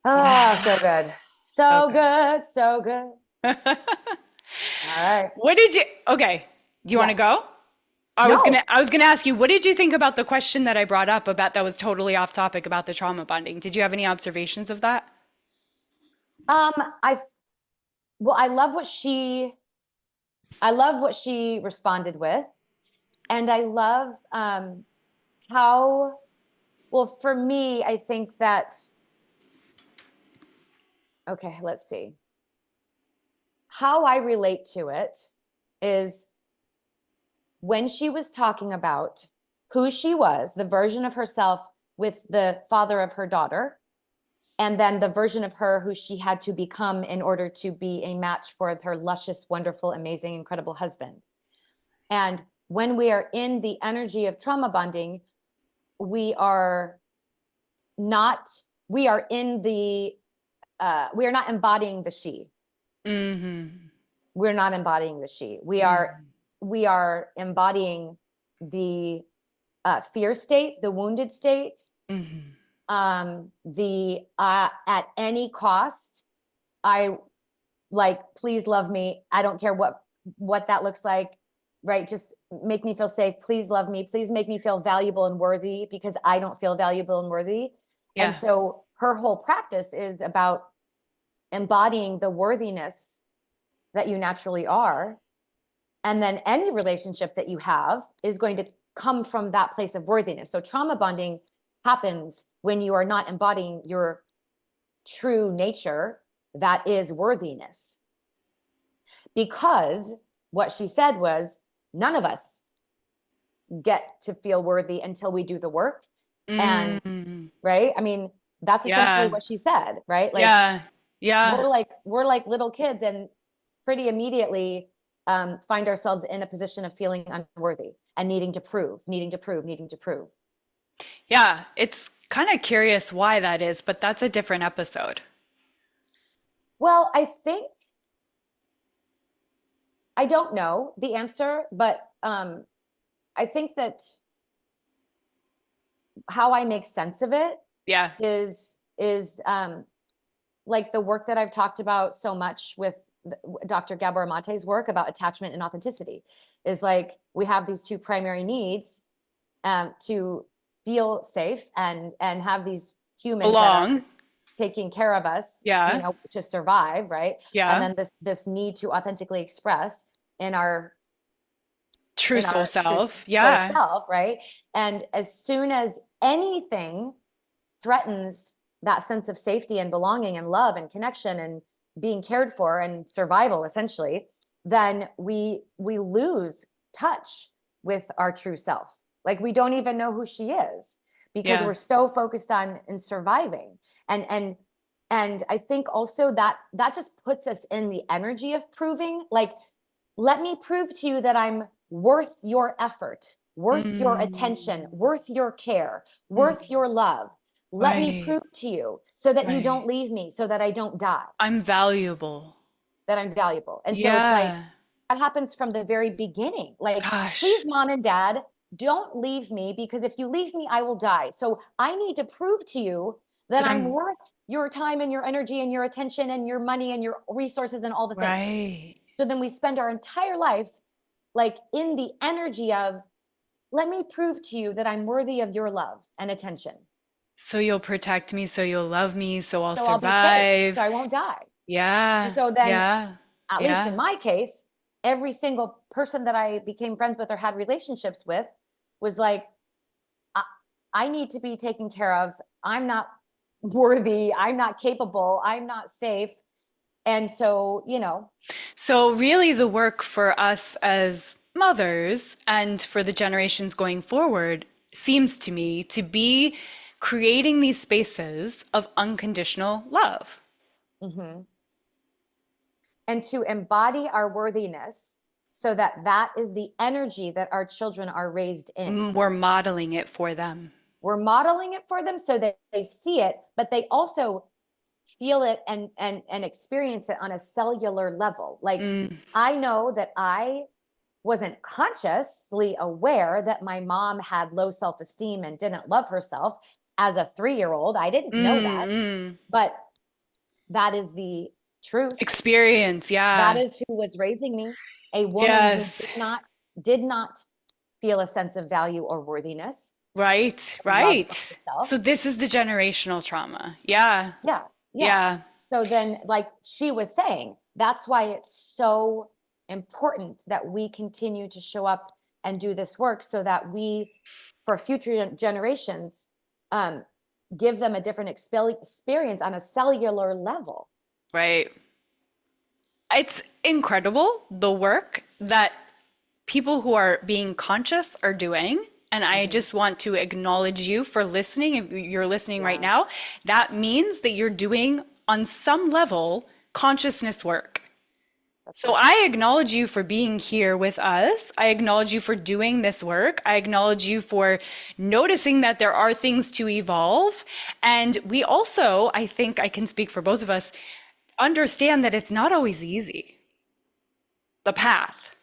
Oh, Yeah. so good. So So good. good. So good. All right. What did you, okay. Do you want to Yes. go? No. I was gonna ask you, what did you think about the question that I brought up about that was totally off topic about the trauma bonding? Did you have any observations of that? Um, I well, I love what she responded with. And I love how, well, for me, I think that, okay, let's see. How I relate to it is when she was talking about who she was, the version of herself with the father of her daughter, and then the version of her who she had to become in order to be a match for her luscious, wonderful, amazing, incredible husband. And when we are in the energy of trauma bonding, we are not embodying the she. We're not embodying the she. We are embodying the fear state, the wounded state, the at any cost, please love me. I don't care what that looks like, right? Just make me feel safe. Please love me. Please make me feel valuable and worthy, because I don't feel valuable and worthy. Yeah. And so her whole practice is about embodying the worthiness that you naturally are. And then any relationship that you have is going to come from that place of worthiness. So trauma bonding happens when you are not embodying your true nature, that is worthiness. Because what she said was, none of us get to feel worthy until we do the work. And right, I mean, that's essentially what she said, right? Like, we're like little kids, and pretty immediately find ourselves in a position of feeling unworthy and needing to prove. Yeah, it's kind of curious why that is, but that's a different episode. Well, I don't know the answer, but I think that how I make sense of it is like the work that I've talked about so much with Dr. Gabor Mate's work about attachment and authenticity, is like, we have these two primary needs to feel safe and have these humans that are taking care of us, to survive, right? And then this need to authentically express in our true soul self. Soul self, right? And as soon as anything threatens that sense of safety and belonging and love and connection and being cared for and survival, essentially, then we lose touch with our true self. Like, we don't even know who she is, because we're so focused on in surviving. And I think also that just puts us in the energy of proving, like, let me prove to you that I'm worth your effort, worth your attention, worth your care, worth your love. Let me prove to you so that you don't leave me, so that I don't die. I'm valuable. That I'm valuable. And so it's like, that happens from the very beginning. Like, please, mom and dad, don't leave me, because if you leave me, I will die. So I need to prove to you that I'm worth your time and your energy and your attention and your money and your resources and all the things. So then we spend our entire life like in the energy of, let me prove to you that I'm worthy of your love and attention. So you'll protect me, so you'll love me, so I'll I'll be safe, so I won't die. And so then, at least in my case, every single person that I became friends with or had relationships with was like, I need to be taken care of. I'm not worthy. I'm not capable. I'm not safe. And so, So really the work for us as mothers and for the generations going forward seems to me to be creating these spaces of unconditional love. And to embody our worthiness, so that is the energy that our children are raised in. We're modeling it for them. We're modeling it for them so that they see it, but they also feel it and experience it on a cellular level. Like, I know that I wasn't consciously aware that my mom had low self-esteem and didn't love herself as a 3-year-old. I didn't know that, but that is the truth. Experience, That is who was raising me. A woman who did not feel a sense of value or worthiness. Right. So this is the generational trauma. Yeah. So then, like she was saying, that's why it's so important that we continue to show up and do this work, so that we, for future generations, give them a different experience on a cellular level. Right. It's incredible, the work that people who are being conscious are doing And I just want to acknowledge you for listening. If you're listening right Yeah. now, that means that you're doing, on some level, consciousness work. So I acknowledge you for being here with us. I acknowledge you for doing this work. I acknowledge you for noticing that there are things to evolve. And we also, I think I can speak for both of us, understand that it's not always easy, the path,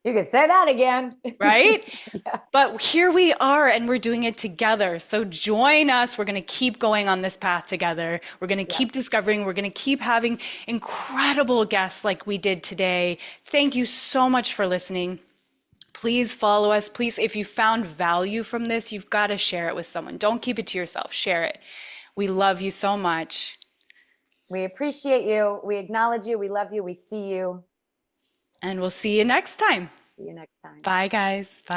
You can say that again. right? Yeah. But here we are and we're doing it together. So join us. We're going to keep going on this path together. We're going to keep discovering. We're going to keep having incredible guests like we did today. Thank you so much for listening. Please follow us. Please, if you found value from this, you've got to share it with someone. Don't keep it to yourself. Share it. We love you so much. We appreciate you. We acknowledge you. We love you. We see you. And we'll see you next time. See you next time. Bye, guys. Bye.